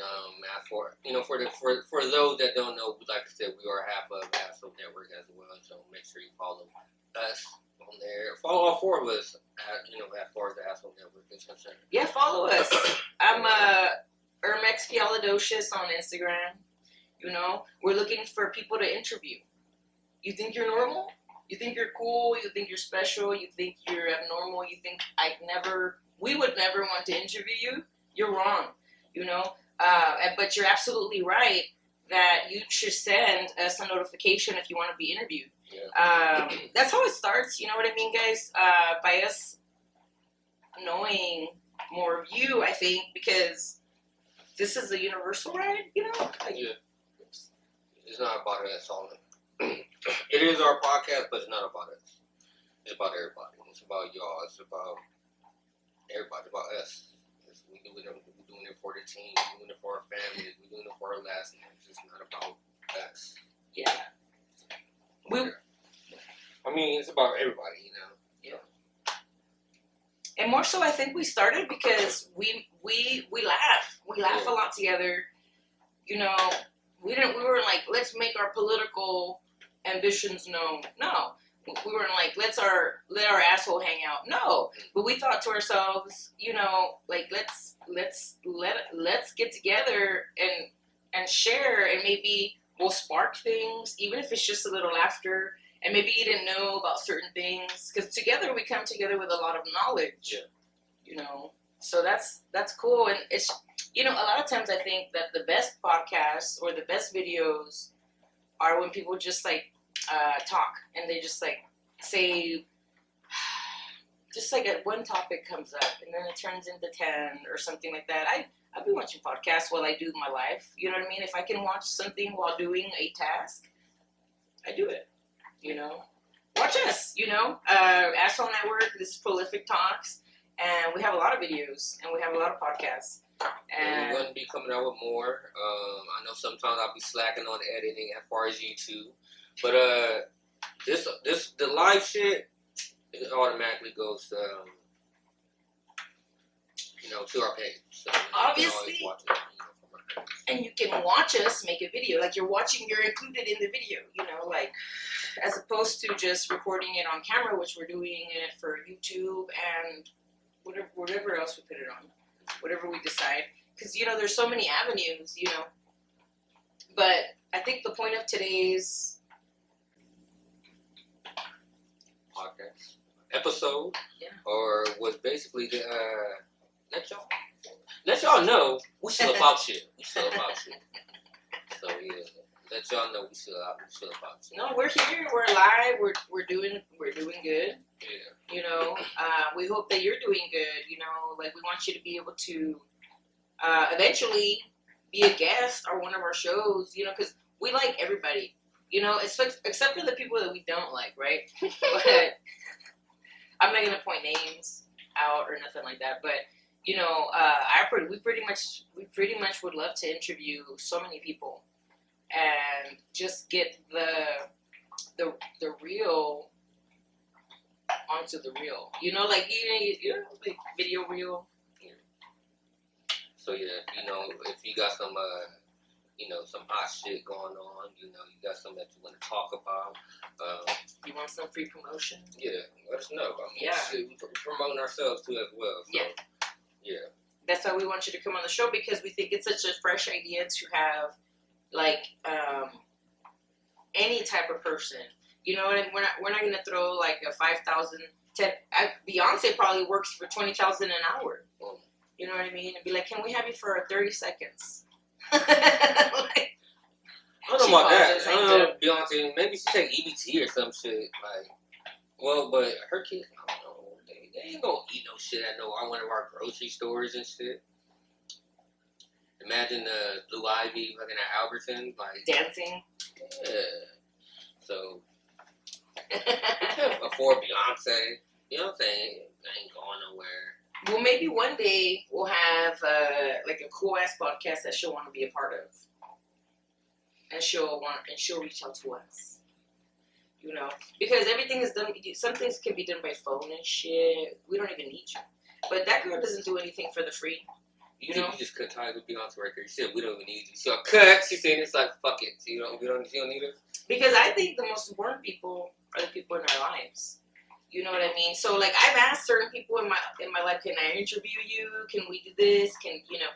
Speaker 2: for those that don't know, like I said, we are half of Asshole Network as well. So make sure you follow us on there. Follow all four of us. As far as the Asshole Network is concerned.
Speaker 1: Yeah, follow us. I'm Ermexpialidocious on Instagram. We're looking for people to interview. You think you're normal? You think you're cool? You think you're special? You think you're abnormal? You think we would never want to interview you? You're wrong. But you're absolutely right that you should send us a notification if you want to be interviewed.
Speaker 2: Yeah.
Speaker 1: That's how it starts. You know what I mean, guys? By us knowing more of you, I think, because this is a universal ride.
Speaker 2: Yeah. It's not about us all. It is our podcast, but it's not about us. It's about everybody. It's about y'all. It's about everybody. It's about us. We're doing it for the team. We're doing it for our families. We're doing it for our last names. It's not about us.
Speaker 1: Yeah.
Speaker 2: It's about everybody,
Speaker 1: Yeah. And more so, I think we started because we laugh. We laugh a lot together. We weren't like, let's make our political ambitions known. No. We weren't like, let our asshole hang out. No. But we thought to ourselves, let's get together and share, and maybe we'll spark things, even if it's just a little laughter. And maybe you didn't know about certain things, because together we come together with a lot of knowledge.
Speaker 2: Yeah.
Speaker 1: So that's cool. And it's a lot of times I think that the best podcasts or the best videos are when people just like talk, and they just like say, just like one topic comes up and then it turns into 10 or something like that. I've been watching podcasts while I do my life. You know what I mean? If I can watch something while doing a task, I do it. Watch us. Asshole Network. This is Prolific Talks, and we have a lot of videos and we have a lot of podcasts. And
Speaker 2: we're going to be coming out with more. I know sometimes I'll be slacking on editing as far as YouTube, but the live shit, it automatically goes to our page. So
Speaker 1: obviously,
Speaker 2: you can always watch it, from our page.
Speaker 1: And you can watch us make a video. Like you're included in the video. As opposed to just recording it on camera, which we're doing it for YouTube and whatever else we put it on, whatever we decide. Because, there's so many avenues, But I think the point of today's
Speaker 2: podcast episode, or was basically to let y'all know we still about shit. So yeah. Let y'all know we still about you.
Speaker 1: No, we're here. We're alive. We're doing good.
Speaker 2: Yeah.
Speaker 1: We hope that you're doing good. We want you to be able to eventually be a guest or one of our shows. Because we like everybody. Except for the people that we don't like, right? But I'm not gonna point names out or nothing like that. But we pretty much would love to interview so many people. And just get the real onto the real, like video reel.
Speaker 2: So yeah, if you got some some hot shit going on, you got something that you want to talk about.
Speaker 1: You want some free promotion?
Speaker 2: Yeah, let us know.
Speaker 1: Yeah,
Speaker 2: shit, we're promoting ourselves too as well. So,
Speaker 1: yeah.
Speaker 2: Yeah.
Speaker 1: That's why we want you to come on the show, because we think it's such a fresh idea to have, like, any type of person. You know what I mean? We're not gonna throw like a 5,000. Beyonce probably works for 20,000 an hour. You know what I mean? And be like, can we have you for 30 seconds? Like,
Speaker 2: I don't know about that. I don't know, Beyonce. Maybe she take EBT or some shit. Like, well, but her kids, I don't know. They ain't gonna eat no shit at one of our grocery stores and shit. Imagine Blue Ivy looking at Albertsons, like
Speaker 1: dancing.
Speaker 2: Yeah. So you can't afford Beyonce. Beyonce ain't going nowhere.
Speaker 1: Well, maybe one day we'll have like a cool ass podcast that she'll want to be a part of, and she'll reach out to us. You know, because everything is done. Some things can be done by phone and shit. We don't even need you. But that girl doesn't do anything for the free. You know,
Speaker 2: you just cut ties with Beyonce right there. She said we don't even need you. So cut. She said it's like fuck it. So you don't need us.
Speaker 1: Because I think the most important people are the people in our lives. You know what I mean? So like I've asked certain people in my life, can I interview you? Can we do this? Can you know?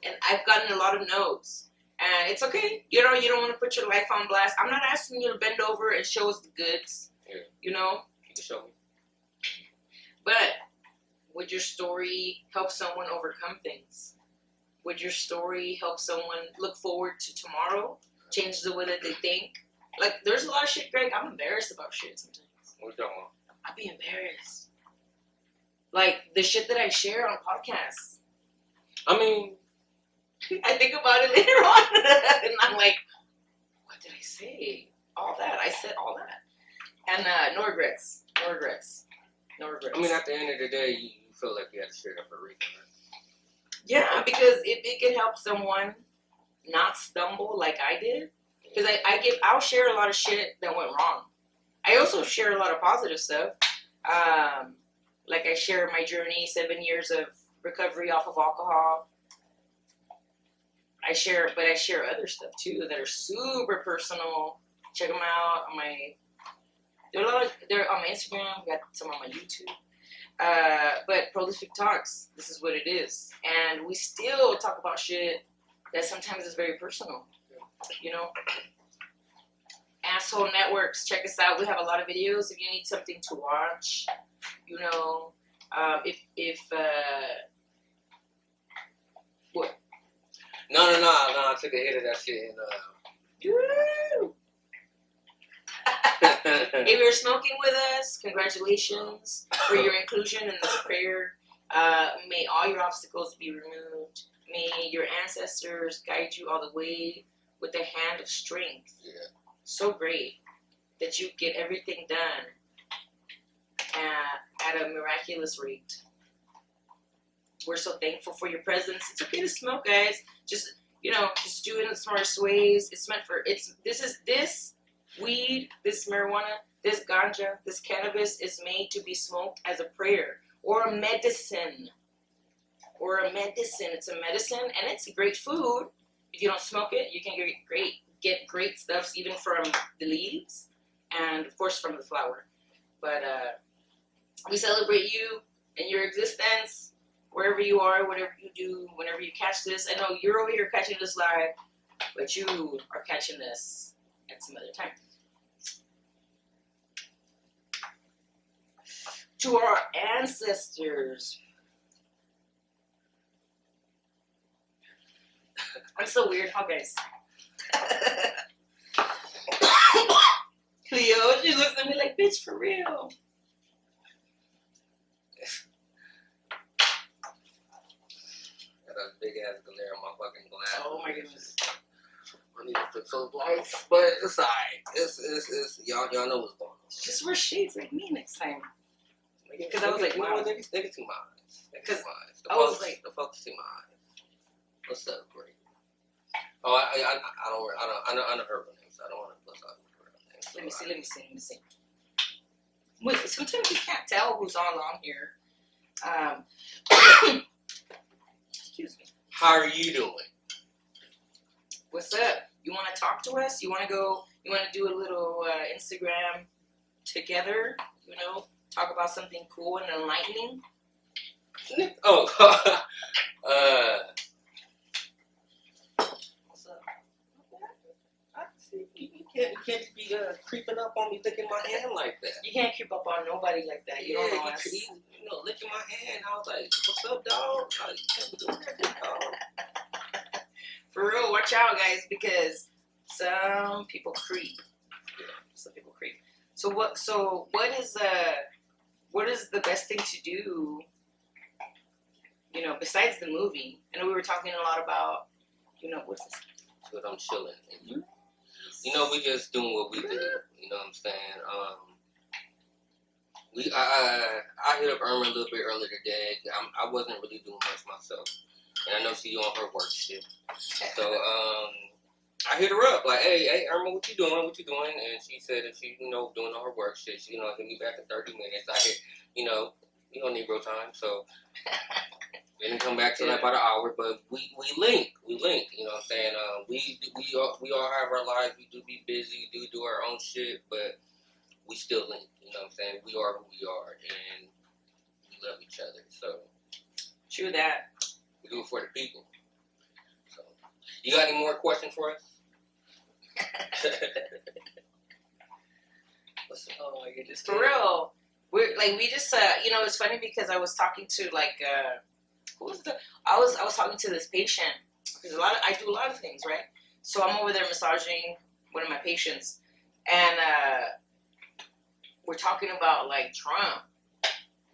Speaker 1: And I've gotten a lot of no's. And it's okay. You know, you don't want to put your life on blast. I'm not asking you to bend over and show us the goods. Yeah. You know?
Speaker 2: You can show me.
Speaker 1: But would your story help someone overcome things? Would your story help someone look forward to tomorrow? Change the way that they think? Like, there's a lot of shit, Greg. I'm embarrassed about shit sometimes.
Speaker 2: What you talking about?
Speaker 1: I'd be embarrassed. Like, the shit that I share on podcasts.
Speaker 2: I mean,
Speaker 1: I think about it later on, and I'm like, what did I say? All that. I said all that. And no regrets. No regrets. No regrets.
Speaker 2: I mean, at the end of the day, you feel like you had to share that for a reason, right?
Speaker 1: Yeah, because if it could help someone not stumble like I did, because I'll share a lot of shit that went wrong. I also share a lot of positive stuff. Like I share my journey, 7 years of recovery off of alcohol. I share other stuff too that are super personal. Check them out on my. They're on my Instagram. We got some on my YouTube. But Prolific Talks, this is what it is, and we still talk about shit that sometimes is very personal. You know, Asshole Networks. Check us out. We have a lot of videos. If you need something to watch, you know, what?
Speaker 2: No. I took a hit of that shit. And,
Speaker 1: If you're smoking with us, congratulations for your inclusion in this prayer. May all your obstacles be removed. May your ancestors guide you all the way with a hand of strength.
Speaker 2: Yeah.
Speaker 1: So great that you get everything done at a miraculous rate. We're so thankful for your presence. It's okay to smoke, guys. Just do it in the smartest ways. It's meant for this weed, this marijuana, this ganja, this cannabis is made to be smoked as a prayer or a medicine. It's a medicine, and it's a great food. If you don't smoke it, you can get great stuff even from the leaves and, of course, from the flower. But we celebrate you and your existence wherever you are, whatever you do, whenever you catch this. I know you're over here catching this live, but you are catching this at some other time. To our ancestors. I'm so weird, huh, guys? Cleo, she looks at me like, bitch, for real.
Speaker 2: Got a big ass glare on my fucking glass.
Speaker 1: Oh my goodness.
Speaker 2: I need to fix those lights, but it's alright. It's y'all know what's going on.
Speaker 1: Just wear shades like me next time. Because I was like, wow.
Speaker 2: They can see my eyes.
Speaker 1: Because
Speaker 2: I was like, the folks see my eyes. What's up, great? Oh, I know her names. So I don't want to bust out her names.
Speaker 1: Let me see. Wait, sometimes you can't tell who's all on here. Excuse me.
Speaker 2: How are you doing?
Speaker 1: What's up? You want to talk to us? You want to do a little Instagram together? You know, talk about something cool and enlightening?
Speaker 2: Oh, What's up? I see you can't be creeping up on me, licking my hand like that.
Speaker 1: You can't creep up on nobody like that. You don't know us.
Speaker 2: You know, licking my hand. I was like, "What's up, dog?" Like, you can't be doing that, dog.
Speaker 1: For real, watch out, guys, because some people creep. Some people creep. So what is the best thing to do? You know, besides the movie. I know we were talking a lot about, what's this?
Speaker 2: But I'm chilling. And you know, we just doing what we do. You know what I'm saying? I hit up Irma a little bit earlier today. I wasn't really doing much myself, and I know she on her work shit. So I hit her up like, hey, Irma, what you doing? And she said that she, doing all her work shit. She, hit me back in 30 minutes. I hit, you don't need real time, so. Didn't come back till like about an hour, but we link, you know what I'm saying? We all have our lives, we do be busy, do our own shit, but we still link, you know what I'm saying? We are who we are, and we love each other, so.
Speaker 1: True that.
Speaker 2: We do it for the people. So, you got any more questions for us?
Speaker 1: Oh, you're just for real. We just it's funny because I was talking to I was talking to this patient because I do a lot of things, right? So I'm over there massaging one of my patients, and we're talking about like Trump.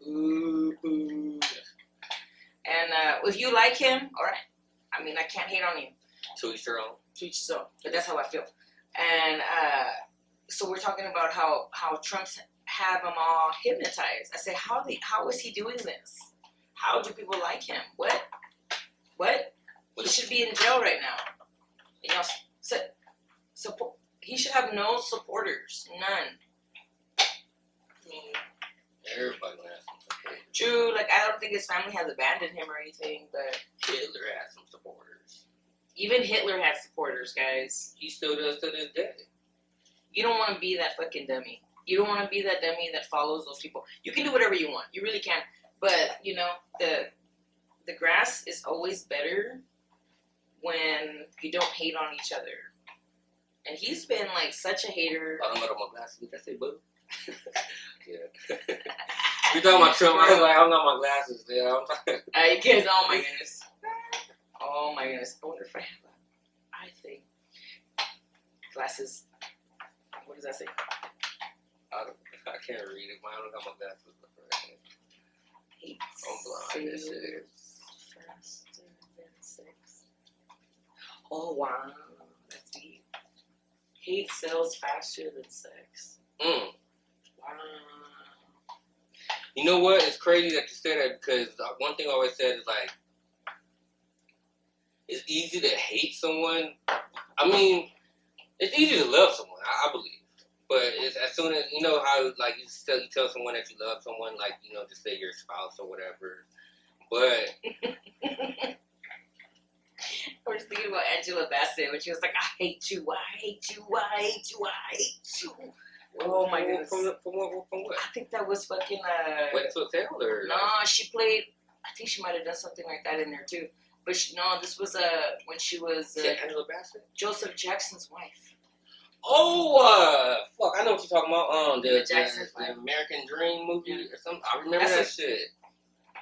Speaker 1: And if you like him, all right. I mean, I can't hate on you.
Speaker 2: To each their own.
Speaker 1: To each his own. But that's how I feel. And so we're talking about how Trump's have them all hypnotized. I said, how is he doing this? How do people like him? What? He should be in jail right now. He should have no supporters. None. I mean,
Speaker 2: everybody has some supporters.
Speaker 1: True, I don't think his family has abandoned him or anything, but
Speaker 2: Hitler has some supporters.
Speaker 1: Even Hitler had supporters, guys.
Speaker 2: He still does to this day.
Speaker 1: You don't want to be that fucking dummy. You don't want to be that dummy that follows those people. You can do whatever you want. You really can. But, the grass is always better when you don't hate on each other. And he's been, such a hater.
Speaker 2: I don't know my glasses. Did I say boo? Yeah. You talking about Trump? I was like, I don't know my glasses. Yeah,
Speaker 1: you kids, oh my goodness. Oh my goodness. I wonder if I have think. Glasses. What does that say?
Speaker 2: I can't read it. I don't got my glasses. I'm blind. This is
Speaker 1: faster than sex. Oh wow, that's deep. Hate sells faster than sex. Wow.
Speaker 2: You know what? It's crazy that you say that because one thing I always said is it's easy to hate someone. I mean, it's easy to love someone. I believe. But it's as soon as, how, you tell someone that you love someone, just say your spouse or whatever. But
Speaker 1: I was thinking about Angela Bassett when she was like, I hate you, I hate you, I hate you, I hate you. Oh my goodness.
Speaker 2: From what?
Speaker 1: I think that was fucking,
Speaker 2: Wet Hotel or?
Speaker 1: No, she played, I think she might have done something like that in there too. But this was, when she was,
Speaker 2: Angela Bassett?
Speaker 1: Joseph Jackson's wife.
Speaker 2: Oh, fuck! I know what you're talking about. The American Dream movie or something. I remember that shit.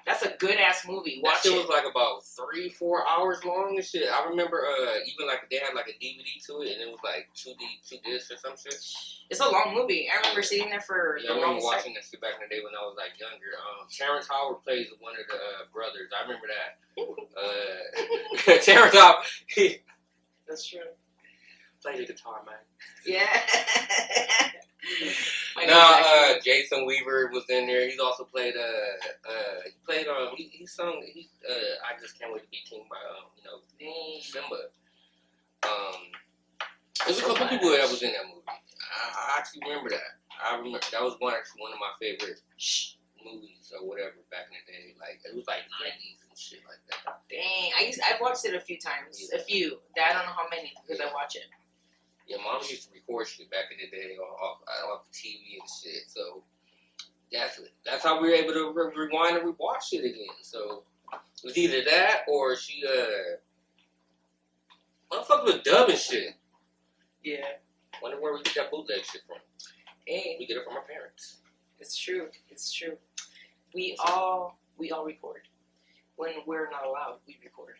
Speaker 1: That's a good ass movie. Watch
Speaker 2: that shit was about 3-4 hours long and shit. I remember even they had a DVD to it and it was 2 discs or some shit.
Speaker 1: It's a long movie. I remember sitting there for.
Speaker 2: Yeah, I remember watching that shit back in the day when I was younger. Terrence Howard plays one of the brothers. I remember that. Terrence Howard.
Speaker 1: That's true.
Speaker 2: Play the guitar, man.
Speaker 1: Yeah.
Speaker 2: Jason Weaver was in there. He's also played. He sung. I just can't wait to be king by Simba. There's a couple people that was in that movie. I actually remember that. I remember that was one of my favorite movies or whatever back in the day. It was 90s and shit like that.
Speaker 1: Dang, I've watched it a few times. Yeah. A few. I don't know how many because I watch it.
Speaker 2: Yeah, mom used to record shit back in the day off the TV and shit. So that's how we were able to rewind and rewatch it again. So was either that or she motherfucker was dubbing shit.
Speaker 1: Yeah.
Speaker 2: Wonder where we get that bootleg shit from.
Speaker 1: Hey,
Speaker 2: We get it from our parents.
Speaker 1: it's true. It's true. We all record. When we're not allowed, we record.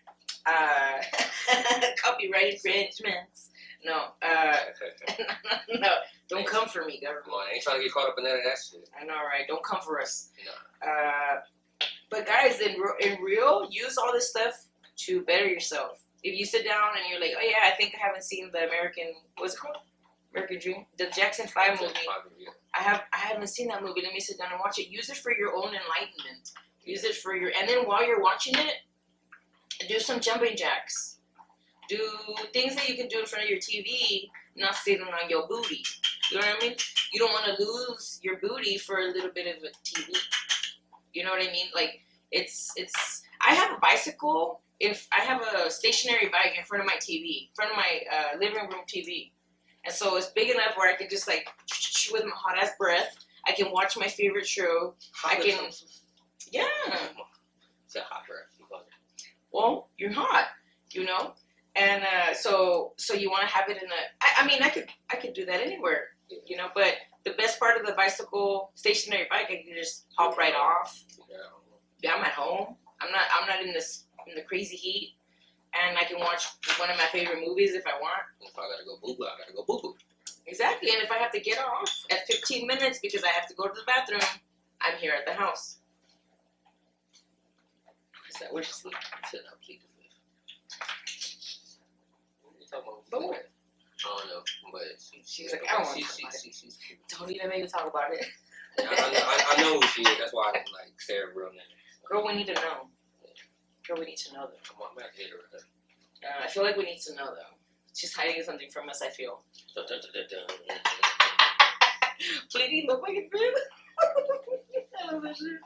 Speaker 1: Copyright infringements. No. No. Don't come for me, government.
Speaker 2: Come on, I ain't trying to get caught up in none of that shit.
Speaker 1: I know, right? Don't come for us.
Speaker 2: No.
Speaker 1: But guys, in real, use all this stuff to better yourself. If you sit down and you're like, oh yeah, I think I haven't seen the what's it called? American Dream, the Jackson 5 movie. I haven't seen that movie. Let me sit down and watch it. Use it for your own enlightenment. Use it for your, and then while you're watching it, do some jumping jacks. Do things that you can do in front of your TV, not sitting on your booty. You know what I mean? You don't want to lose your booty for a little bit of a TV. You know what I mean? Like, it's. I have a bicycle. If I have a stationary bike in front of my TV, in front of my living room TV, and so it's big enough where I can just like with my hot ass breath, I can watch my favorite show. I can, yeah.
Speaker 2: It's a hot breath.
Speaker 1: Well, you're hot, you know, and so you want to have it in a. I mean, I could do that anywhere, you know, but the best part of the bicycle stationary bike, I can just hop right off. Yeah, I'm at home. I'm not in the crazy heat, and I can watch one of my favorite movies if I want.
Speaker 2: If I gotta go boo boo, I gotta go boo boo.
Speaker 1: Exactly, and if I have to get off at 15 minutes because I have to go to the bathroom, I'm here at the house. Is that where she's sleeping?
Speaker 2: Sitting up, plead the fifth. You talking about?
Speaker 1: But what?
Speaker 2: I don't know, but
Speaker 1: She's like, I don't want to talk about it. Don't even make me talk about it.
Speaker 2: I know who she is. That's why I didn't like say her real name.
Speaker 1: Girl, we need to know. Girl, we need to know though.
Speaker 2: Come on, I'm gonna hit her.
Speaker 1: I feel like we need to know though. She's hiding something from us, I feel. Pleading the fucking fifth. I love that shit.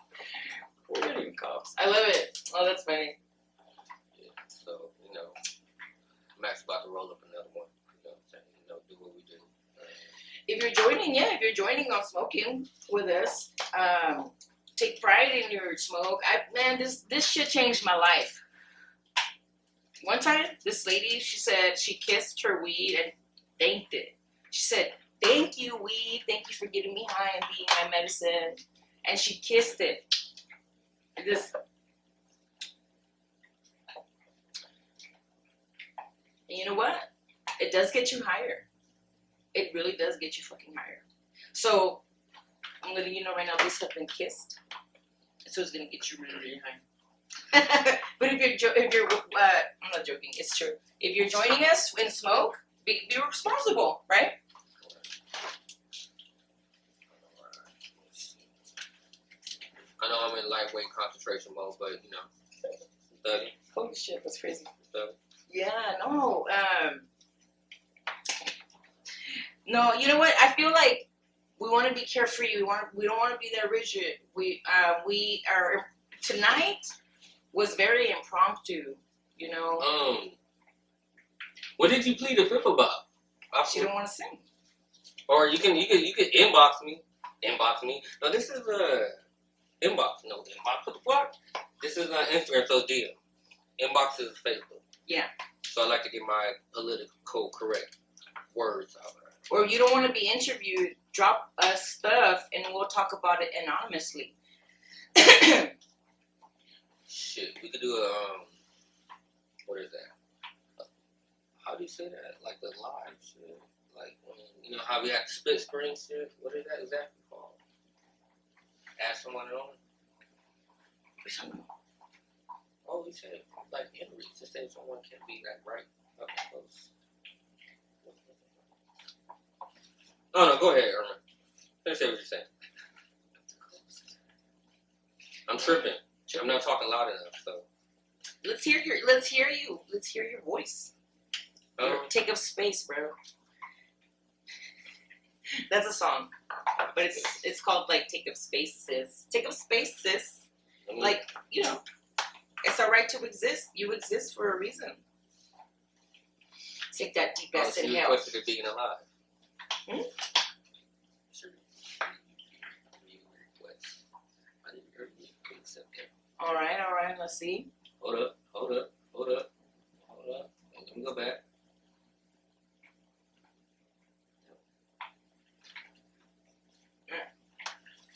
Speaker 1: We're not even cops. I love it. Oh, that's funny.
Speaker 2: Yeah, so, you know, Max about to roll up another one. You know what I'm saying? You know, do what we do.
Speaker 1: If you're joining on smoking with us, take pride in your smoke. This shit changed my life. One time, this lady, she said she kissed her weed and thanked it. She said, "Thank you, weed. Thank you for getting me high and being my medicine." And she kissed it. And you know what? It does get you higher. It really does get you fucking higher. So, I'm letting you know right now, this has been kissed. So it's gonna get you really, really high. But if you're, I'm not joking. It's true. If you're joining us in smoke, be responsible, right?
Speaker 2: I know I'm in lightweight concentration mode, but you know, study.
Speaker 1: Holy shit, that's crazy.
Speaker 2: Study.
Speaker 1: Yeah, no. No, you know what? I feel like we want to be carefree. We don't want to be that rigid. We are tonight was very impromptu. You know.
Speaker 2: What did you plead the fifth about?
Speaker 1: She don't want to sing.
Speaker 2: Or you can inbox me. Inbox me. No, this is inbox. No, inbox. What the fuck? This is Instagram, so it's DM. Inbox is Facebook.
Speaker 1: Yeah.
Speaker 2: So I like to get my political correct words out there.
Speaker 1: Or you don't want to be interviewed, drop us stuff and we'll talk about it anonymously.
Speaker 2: Shit, we could do a what is that? How do you say that? Like the live shit. Like when, you know how we have to split screen shit? What is that exactly called? Ask someone on it? Oh, he said like Henry. Just say someone can be like right up close. Oh no, go ahead, Irma. Finish what you're saying. I'm tripping. I'm not talking loud enough, so. Let's hear
Speaker 1: your voice. Take up space, bro. That's a song. But it's called like Take Up Space, Sis. Take up space, sis. Like, you know, it's our right to exist. You exist for a reason. Take that deep ass inhale.
Speaker 2: What's it being alive?
Speaker 1: Hmm? All right, let's see.
Speaker 2: Hold up. Let me go back.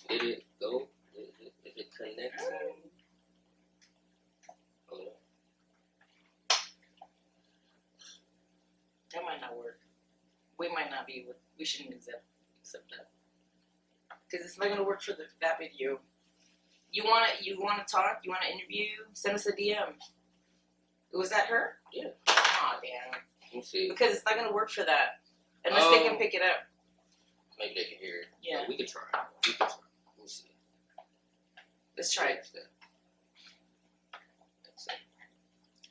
Speaker 2: Did it go? Is it connecting? Hold up.
Speaker 1: That might not work. We might not be. We shouldn't accept that because it's not gonna work for that video. You wanna talk? You wanna interview? Send us a DM. Was that her?
Speaker 2: Yeah.
Speaker 1: Aw, damn.
Speaker 2: Let me see.
Speaker 1: Because it's not gonna work for that unless they can pick it up.
Speaker 2: Maybe they can hear it.
Speaker 1: Yeah.
Speaker 2: But we could try. Let me see.
Speaker 1: Let's try it.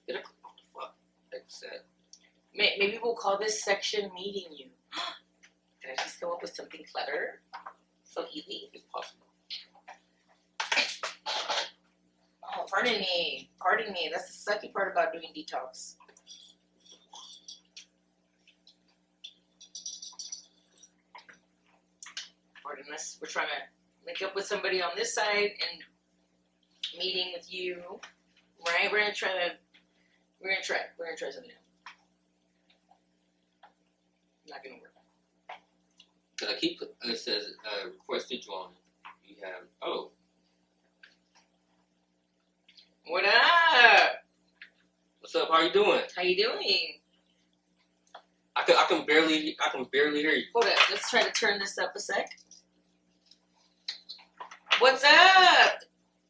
Speaker 2: Get a what the fuck? Accept.
Speaker 1: Maybe we'll call this section "Meeting You." Did I just come up with something clever? So easy.
Speaker 2: It's possible.
Speaker 1: Oh, pardon me. That's the sucky part about doing detox. Pardon us. We're trying to link up with somebody on this side and meeting with you. Right? We're gonna try something else. Not gonna work.
Speaker 2: Cause it says request to join. You have
Speaker 1: What up?
Speaker 2: What's up? How you doing?
Speaker 1: How you doing?
Speaker 2: I can barely hear you.
Speaker 1: Hold up. Let's try to turn this up a sec. What's up?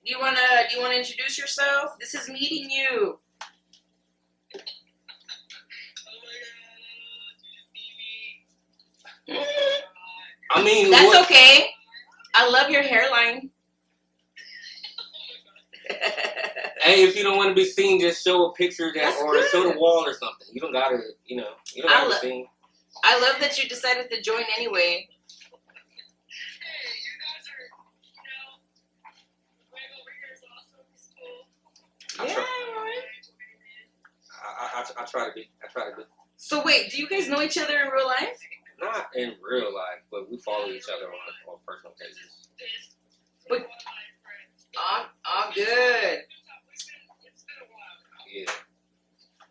Speaker 1: Do you wanna introduce yourself? This is Meeting You.
Speaker 2: I mean,
Speaker 1: That's okay. I love your hairline.
Speaker 2: Hey, if you don't want to be seen, just show a picture or
Speaker 1: good.
Speaker 2: show the wall or something. You don't gotta, you don't gotta be seen.
Speaker 1: I love that you decided to join anyway.
Speaker 2: I try to be.
Speaker 1: So wait, do you guys know each other in real life?
Speaker 2: Not in real life, but we follow each other on personal pages.
Speaker 1: But all good.
Speaker 2: Yeah.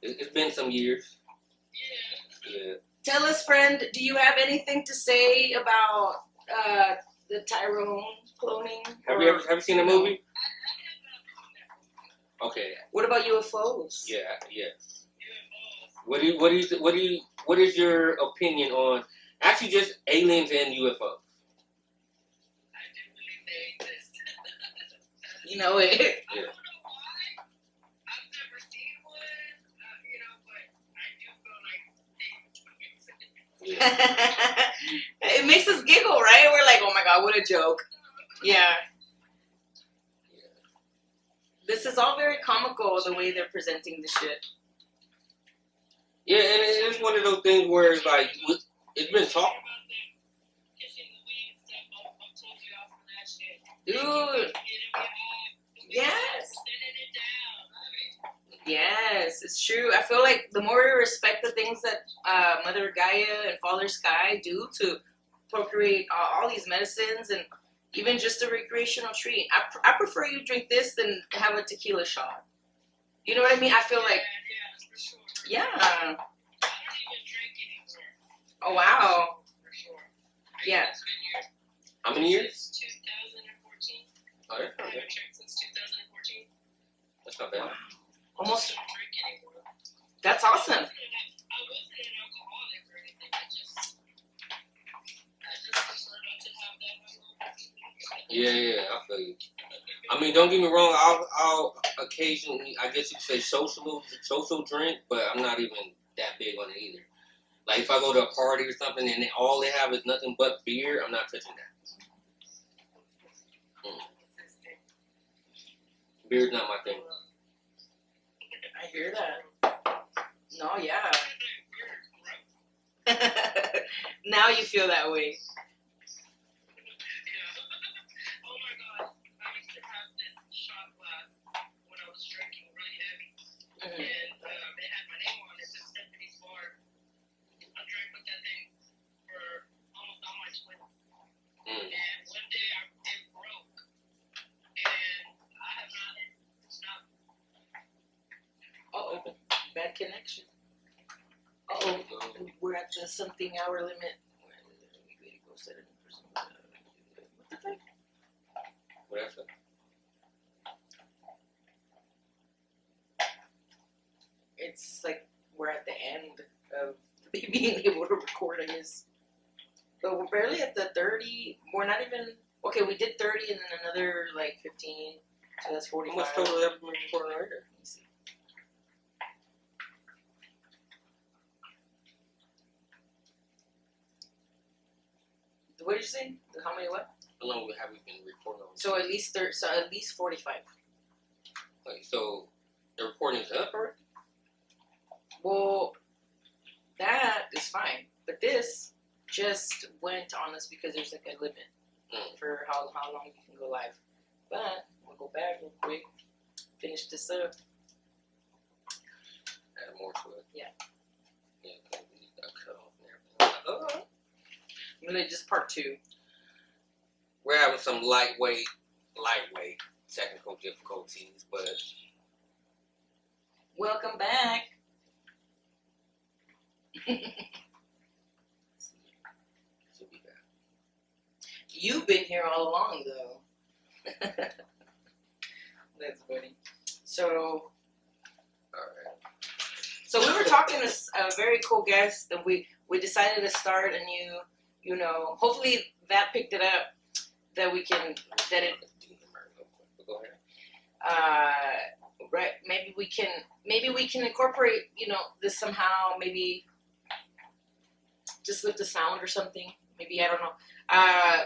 Speaker 2: It's been some years. Yeah.
Speaker 1: Tell us, friend, do you have anything to say about the Tyrone cloning?
Speaker 2: Have you seen the movie? Okay.
Speaker 1: What about UFOs?
Speaker 2: Yeah. What is your opinion on actually just aliens and UFOs?
Speaker 1: You know it.
Speaker 2: Yeah.
Speaker 1: It makes us giggle, right? We're like, oh my god, what a joke. Yeah. This is all very comical, the way they're presenting the shit.
Speaker 2: Yeah, and it's one of those things where it's like, it's been talked.
Speaker 1: Dude. Yes. Yes, it's true. I feel like the more we respect the things that Mother Gaia and Father Sky do to procreate all these medicines and even just a recreational treat, I prefer you drink this than have a tequila shot. You know what I mean? I feel like, yeah. Oh, wow. Yeah.
Speaker 2: How many years?
Speaker 3: 2014.
Speaker 2: Oh, that's not
Speaker 3: I
Speaker 2: bad.
Speaker 3: haven't drank since 2014.
Speaker 2: That's not bad.
Speaker 1: Almost.
Speaker 3: I don't drink anymore.
Speaker 1: That's awesome.
Speaker 3: I wasn't an alcoholic or anything. I just prefer not to have that.
Speaker 2: Yeah, I feel you. I mean, don't get me wrong. I'll occasionally, I guess you could say, social drink, but I'm not even that big on it either. Like if I go to a party or something and all they have is nothing but beer, I'm not touching that. Beer's not my thing.
Speaker 1: I hear that. No, yeah. Now you feel that way.
Speaker 3: Oh my god. I used to have this shot glass when I was drinking really heavy.
Speaker 1: Mm-hmm.
Speaker 3: And it had my name on it, it's Stephanie's Bar. I drank with that thing for almost all my 20s. And one day it broke. And I have not stopped.
Speaker 1: Bad connection. Oh, we're at the something hour limit. What the fuck?
Speaker 2: What else?
Speaker 1: It's like we're at the end of being able to record, I guess. But we're barely at the 30. We're not even. Okay, we did 30 and then another like 15. So that's 45.
Speaker 2: How much total have we recording right there?
Speaker 1: Let me see. What did you say? How many what?
Speaker 2: How long have we been recording on?
Speaker 1: So at least 45.
Speaker 2: Wait, so the recording is up already?
Speaker 1: Well, that is fine, but this just went on us because there's like a limit for how long you can go live. But we'll go back real quick, finish this up.
Speaker 2: Add more to it.
Speaker 1: Yeah.
Speaker 2: Yeah, because we got cut off and everything. Alright.
Speaker 1: I'm gonna just part 2.
Speaker 2: We're having some lightweight technical difficulties, but
Speaker 1: Welcome back.
Speaker 2: should be back.
Speaker 1: You've been here all along, though. That's funny. So
Speaker 2: Alright.
Speaker 1: So we were talking to a very cool guest that we decided to start a new, you know, hopefully that picked it up, that we can, that it,
Speaker 2: Go ahead.
Speaker 1: right, maybe we can incorporate, you know, this somehow, maybe just with the sound or something, maybe, I don't know.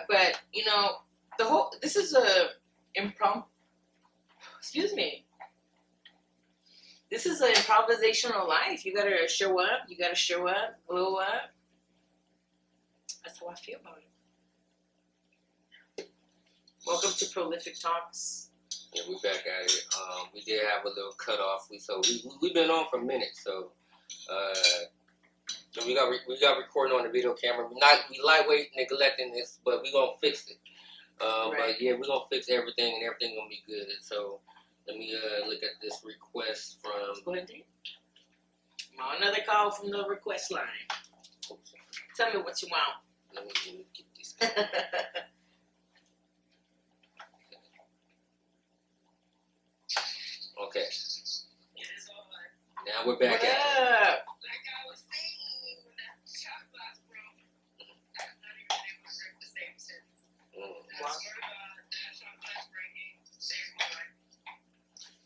Speaker 1: But, you know, this is a this is an improvisational life. You gotta show up, blow up. That's how I feel about it. Welcome to Prolific Talks.
Speaker 2: Yeah, we're back at it. We did have a little cutoff. We've been on for a minute, so we got recording on the video camera. We lightweight neglecting this, but we gonna fix it.
Speaker 1: Right.
Speaker 2: But yeah, we're gonna fix everything, and everything gonna be good. So let me look at this request from.
Speaker 1: Go ahead, Dave. Another call from the request line. Tell me what you want.
Speaker 2: Let me get this. Okay.
Speaker 3: It is all right.
Speaker 2: Now we're back
Speaker 1: What
Speaker 2: at it.
Speaker 1: up?
Speaker 3: Like I was saying, when that shot glass broke, I'm not even able to drink the same sentence. I
Speaker 1: Wow.
Speaker 3: swear to God, that shot glass breaking saved my life.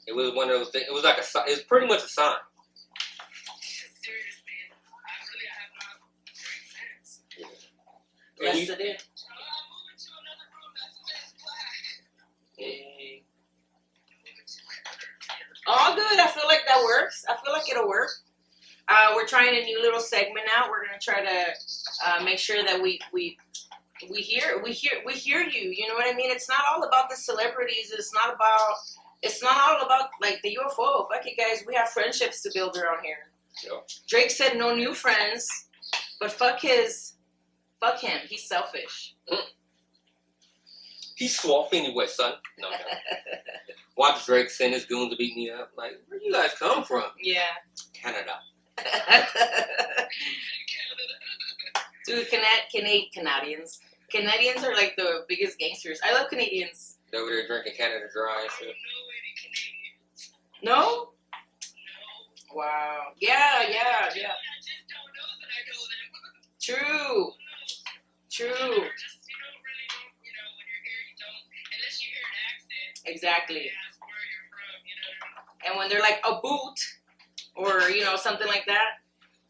Speaker 2: It was one of those things. It was like it's pretty much a sign.
Speaker 3: Seriously, I have not drank since.
Speaker 2: And you,
Speaker 1: Blessed in.
Speaker 3: I'm moving to another room that's just black.
Speaker 1: Hey.
Speaker 3: I'm moving to another.
Speaker 1: All good. I feel like that works. I feel like it'll work. We're trying a new little segment out. We're gonna try to make sure that we hear you. You know what I mean? It's not all about the celebrities. It's not all about like the UFO. Fuck it, guys. We have friendships to build around here.
Speaker 2: Yep.
Speaker 1: Drake said no new friends, but fuck him. He's selfish.
Speaker 2: He's soft anyway, son. No. Watch Drake send his goons to beat me up. Like, where you guys come from?
Speaker 1: Yeah.
Speaker 2: Canada.
Speaker 1: Dude, Canadians. Canadians are like the biggest gangsters. I love Canadians.
Speaker 2: They're over there drinking Canada Dry and
Speaker 3: I
Speaker 2: shit.
Speaker 3: don't know any Canadians.
Speaker 1: No?
Speaker 3: No.
Speaker 1: Wow. Yeah.
Speaker 3: I just don't know that I know them.
Speaker 1: True. True.
Speaker 3: Or just, you don't really know, when you're here, you don't, unless you hear an accent.
Speaker 1: Exactly.
Speaker 3: You ask where you're from,
Speaker 1: And when they're like a boot or, something like that,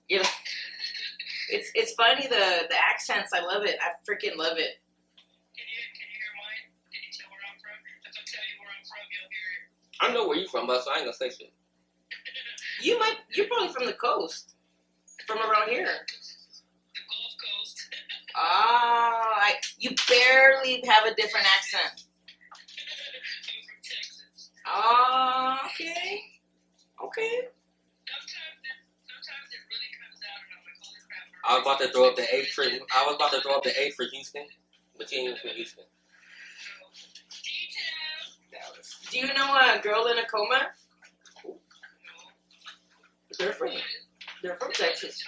Speaker 1: it's funny, the accents. I love it. I freaking love it.
Speaker 3: Can you hear mine? Can you tell where I'm from? If I tell you where I'm from, you'll hear it.
Speaker 2: I know where you from, but so I ain't gonna say shit.
Speaker 1: You're probably from the coast. From around here.
Speaker 3: The Gulf Coast.
Speaker 1: You barely have a different accent.
Speaker 3: I'm from Texas.
Speaker 1: Okay. Okay.
Speaker 3: Sometimes it really comes out, and I'm like, holy crap.
Speaker 2: I was about to throw up the A for Houston, but you ain't from Houston.
Speaker 3: Details.
Speaker 2: Dallas.
Speaker 1: Do you know a girl in a coma? They're from Texas.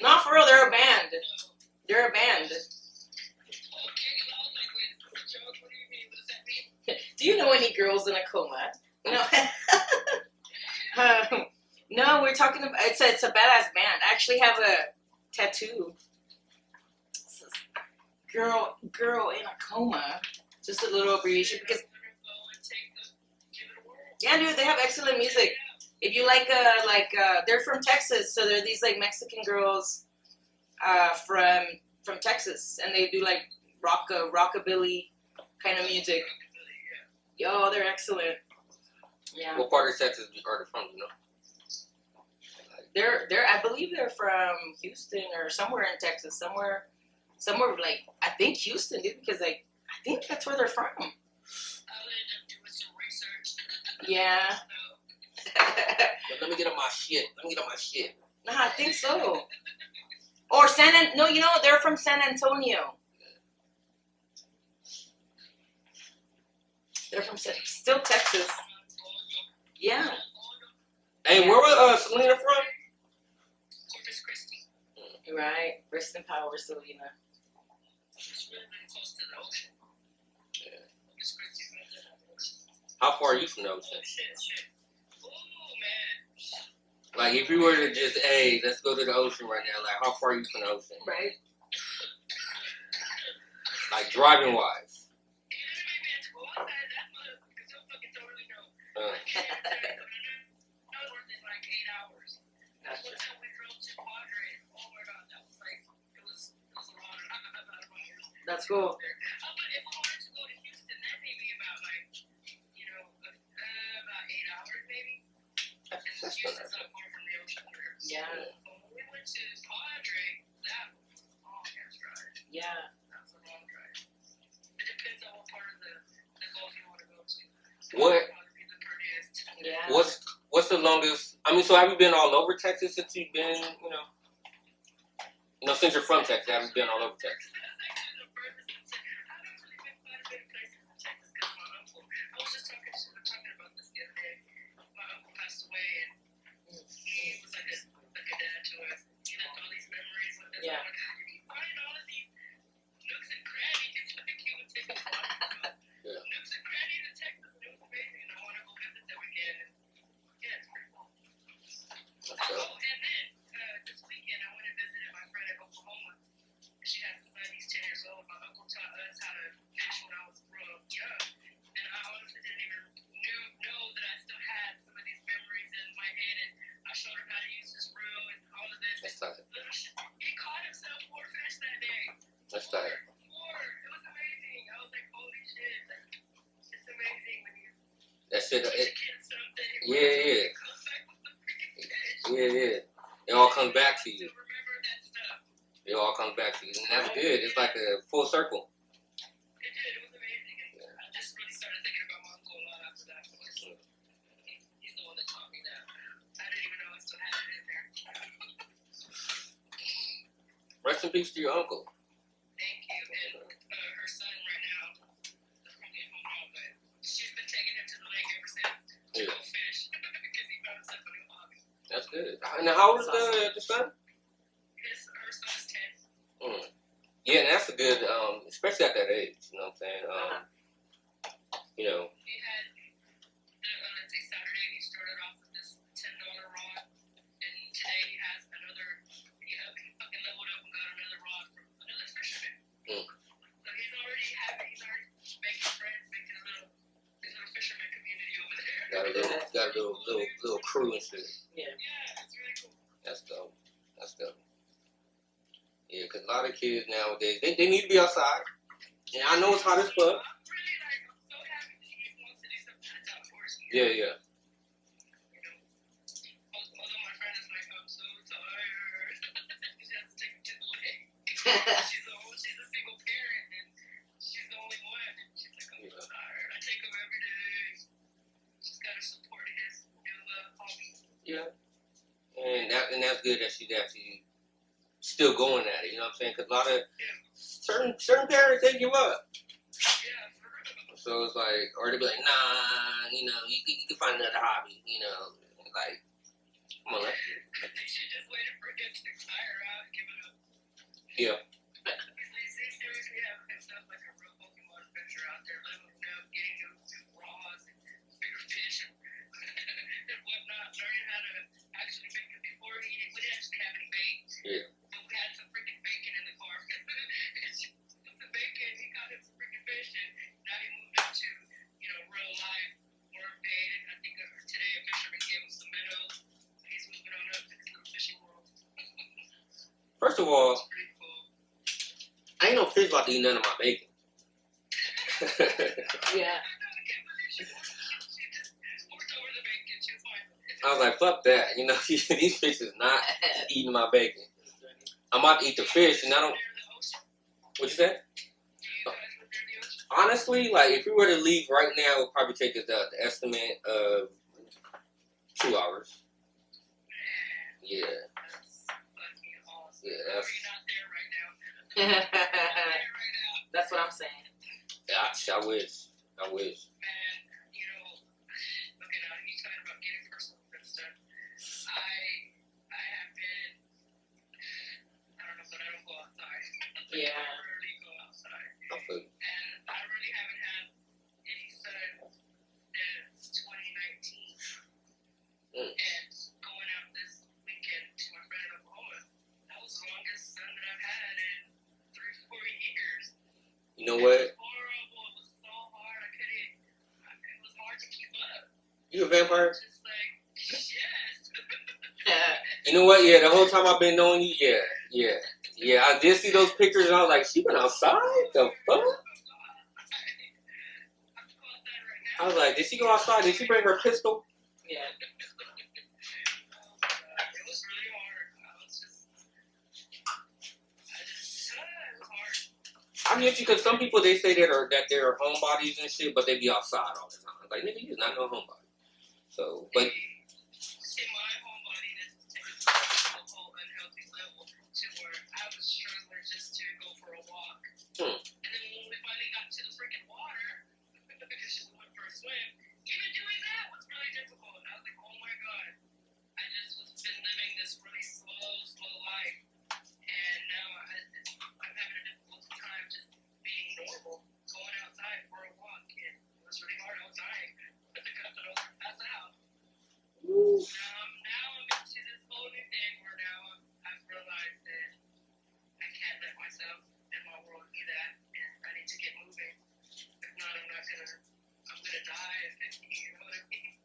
Speaker 1: Not for real. They're a band. They're a band. Do you know any girls in a coma? No. No, we're talking about. It's a badass band. I actually have a tattoo. Girl in a coma. Just a little abbreviation because. Yeah, dude, they have excellent music. If you like, they're from Texas, so they're these like Mexican girls, from Texas, and they do like rockabilly kind of music. Yo, they're excellent. Yeah.
Speaker 2: What part of Texas are they from? You know.
Speaker 1: They're I believe they're from Houston or somewhere in Texas, somewhere like I think Houston, dude, because like I think that's where they're from. Yeah.
Speaker 2: Let me get on my shit.
Speaker 1: Nah, I think so. Or no, you know they're from San Antonio. They're from still Texas. Yeah.
Speaker 2: Hey, where was Selena from?
Speaker 3: Corpus Christi.
Speaker 1: Right. Rest in power, Selena.
Speaker 3: She's really close to the ocean.
Speaker 2: Yeah.
Speaker 3: Corpus Christi's right there on the ocean.
Speaker 2: How far are you from the ocean?
Speaker 3: Oh, shit. Oh, man.
Speaker 2: Like, if you were to just, hey, let's go to the ocean right now, like, how far are you from the ocean?
Speaker 1: Right.
Speaker 2: Like, driving wise.
Speaker 3: You didn't make me have to go outside that much because you'll fucking totally know. That was worth it like 8 hours. That's
Speaker 1: Gotcha.
Speaker 3: until we drove to Padre. Oh my god, that was like, it was a lot of hours.
Speaker 1: That's cool.
Speaker 3: But if I wanted to go to Houston, that may be about like, about 8 hours maybe. And Houston's not far from the ocean.
Speaker 1: Yeah.
Speaker 3: But when we went to Padre, that was a long ass drive.
Speaker 1: Yeah.
Speaker 3: That was a long drive. It depends on what part of the Gulf you want to go to.
Speaker 2: What?
Speaker 3: Probably the prettiest.
Speaker 1: Yeah.
Speaker 2: What's the longest? I mean, so have you been all over Texas since you've been, since you're from Texas, have you been all over Texas?
Speaker 3: I was just talking about this the other day. My uncle passed away, and he was like a dad to us. He left all these memories with us.
Speaker 1: Yeah.
Speaker 3: I'm like, how did he find all of these nooks and crannies? Like he would take us
Speaker 2: Yeah.
Speaker 3: nooks and crannies in Texas, and it was amazing. And I want to go visit them again. And yeah, it's pretty cool.
Speaker 2: That's dope.
Speaker 3: Oh, and then this weekend I went and visited my friend in Oklahoma. She has a son. He's 10 years old. My uncle taught us how to fish when I was real young. And I honestly didn't even know that I still had some of these memories in my head. And I showed him how to use his reel and all of this.
Speaker 2: That's tight.
Speaker 3: He caught himself 4 fish that day.
Speaker 2: That's tight.
Speaker 3: 4. It was amazing. I was like, holy shit. Like, it's amazing when you
Speaker 2: That shit,
Speaker 3: teach a kid something.
Speaker 2: yeah.
Speaker 3: It comes back with some freaking fish.
Speaker 2: Yeah. It all comes back to you.
Speaker 3: To remember that stuff.
Speaker 2: It all comes back to you. And that's good. It's like a full circle.
Speaker 3: It did. It was amazing. And I just really started thinking about my uncle a lot after that. He's the one that taught me that. I didn't even know I still had it in there.
Speaker 2: Rest in peace to your uncle.
Speaker 3: Thank you. And her son right now, they're probably at home now, but she's been taking him to the lake ever since to go fish because he found himself a new hobby.
Speaker 2: That's good. Now, how old is the son?
Speaker 3: Her son is 10.
Speaker 2: Yeah, and that's a good, especially at that age, you know what I'm saying?
Speaker 3: He had, let's say Saturday, he started off with this $10 rod, and today he has another, he fucking leveled up and got another rod from another fisherman. So he's already making friends, making his little fisherman community over there.
Speaker 2: Got a little crew and shit.
Speaker 1: Yeah.
Speaker 3: Yeah, it's really cool.
Speaker 2: That's dope. Yeah, because a lot of kids nowadays, they need to be outside. And I know it's hot as fuck.
Speaker 3: I'm so happy that he wants to do something that's outdoors.
Speaker 2: Yeah.
Speaker 3: Although my friend is like, I'm so tired. She has to take him to the lake. She's a single parent, and she's the only one. And she's like, I'm so tired. I take him every day. She's got to support his new hobby.
Speaker 2: Yeah. And that's good that she's actually still going at it, you know what I'm saying? Because a lot of certain parents, they give up.
Speaker 3: Yeah, for real.
Speaker 2: So it's like, or they be like, nah, you can find another hobby, like, Come on, let's.
Speaker 3: She just waited for him to tire out and give it up.
Speaker 2: Yeah.
Speaker 3: He seriously have himself like a real Pokemon adventure out there, leveling up, getting new raws and bigger fish and whatnot, learning how to actually make it before we didn't actually have any bait.
Speaker 2: Yeah.
Speaker 3: But we had some freaking bacon in the car. Some bacon, he caught him some freaking fish, and now he moved into, real life worm bait, and I think today a fisherman gave him some minnows. He's moving on up to this little fishing world.
Speaker 2: First of all,
Speaker 3: It's pretty cool.
Speaker 2: I ain't no fish about to eat none of my bacon.
Speaker 1: Yeah.
Speaker 2: I was like, fuck that. These fish is not eating my bacon. I'm about to eat the fish, and I don't. What you said? Honestly, like, if we were to leave right now, it would probably take us the estimate of 2 hours. Yeah. Yeah, that's.
Speaker 1: That's what I'm saying.
Speaker 2: I wish. I wish.
Speaker 1: Yeah.
Speaker 2: I feel you.
Speaker 3: And I really haven't had any sun since 2019. And going out this weekend to my friend in Oklahoma, that was the longest sun that I've had in 3-4 years.
Speaker 2: You know what?
Speaker 3: It was horrible. It was so hard. It was hard to keep up.
Speaker 2: You a vampire?
Speaker 3: Just like, yes.
Speaker 2: You know what? Yeah, the whole time I've been knowing you, yeah. I did see those pictures, and I was like, she been outside? The fuck? I was like, did she go outside? Did she bring her pistol?
Speaker 1: Yeah.
Speaker 3: It was really hard. It was hard.
Speaker 2: I get you, because some people, they say that they're homebodies and shit, but they be outside all the time. Like, nigga, you're not no homebody. So, but.
Speaker 3: See, my homebody, this is taken to a whole unhealthy level to where I was struggling just to go for a walk. And then when we finally got to the freaking water, because we went for a swim, even doing that was really difficult. And I was like, oh my god, I just was been living this really slow life, and now I'm having a difficult time just being normal, going outside for a walk, and it was really hard. I was dying. But the cup that I was pass out. Now I'm into this whole new thing where now I've realized that I can't let myself and my world be that, and I need to get moving. If not, I'm gonna die. You know what I mean?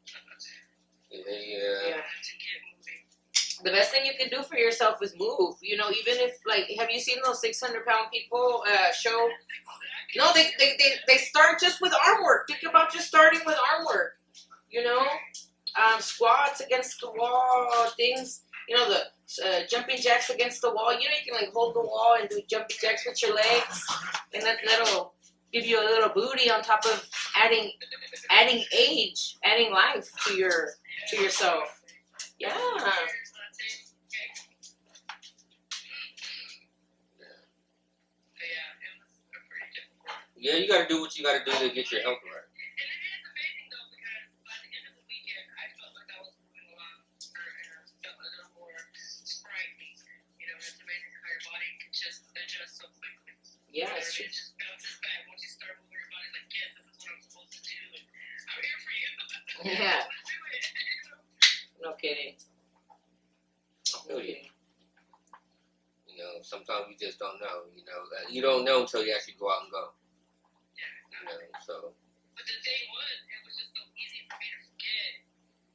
Speaker 2: Yeah.
Speaker 3: I have to get moving.
Speaker 1: The best thing you can do for yourself is move. Even if, like, have you seen those 600-pound people show? No, they start just with arm work. Think about just starting with arm work. Squats against the wall, things. The jumping jacks against the wall. You can like hold the wall and do jumping jacks with your legs, and that'll give you a little booty on top of adding age, adding life to yourself. Yeah.
Speaker 2: Yeah, you gotta do what you gotta do to get your health right.
Speaker 3: And it is amazing though, because by the end of the weekend, I felt like I was moving a lot faster and I felt a little more sprightly. It's amazing how your body can just adjust so quickly.
Speaker 1: Yeah, it's true.
Speaker 3: It just bounces back once you start moving your body. Like, yes, this is what I'm supposed to do, and I'm here for you.
Speaker 1: Yeah.
Speaker 3: Do it.
Speaker 1: No kidding.
Speaker 2: I feel you. Sometimes you just don't know. You don't know until you actually go out and go. So.
Speaker 3: But the thing was just so easy for me to forget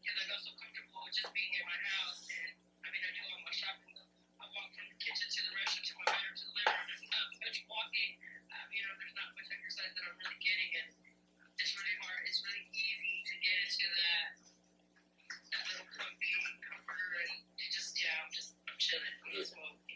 Speaker 3: because I got so comfortable with just being in my house. And I do all my shopping. I walk from the kitchen to the restroom to my bedroom to the living room. There's not much walking. There's not much exercise that I'm really getting, and it's really hard. It's really easy to get into that little comforter, and I'm chilling. I'm just smoking.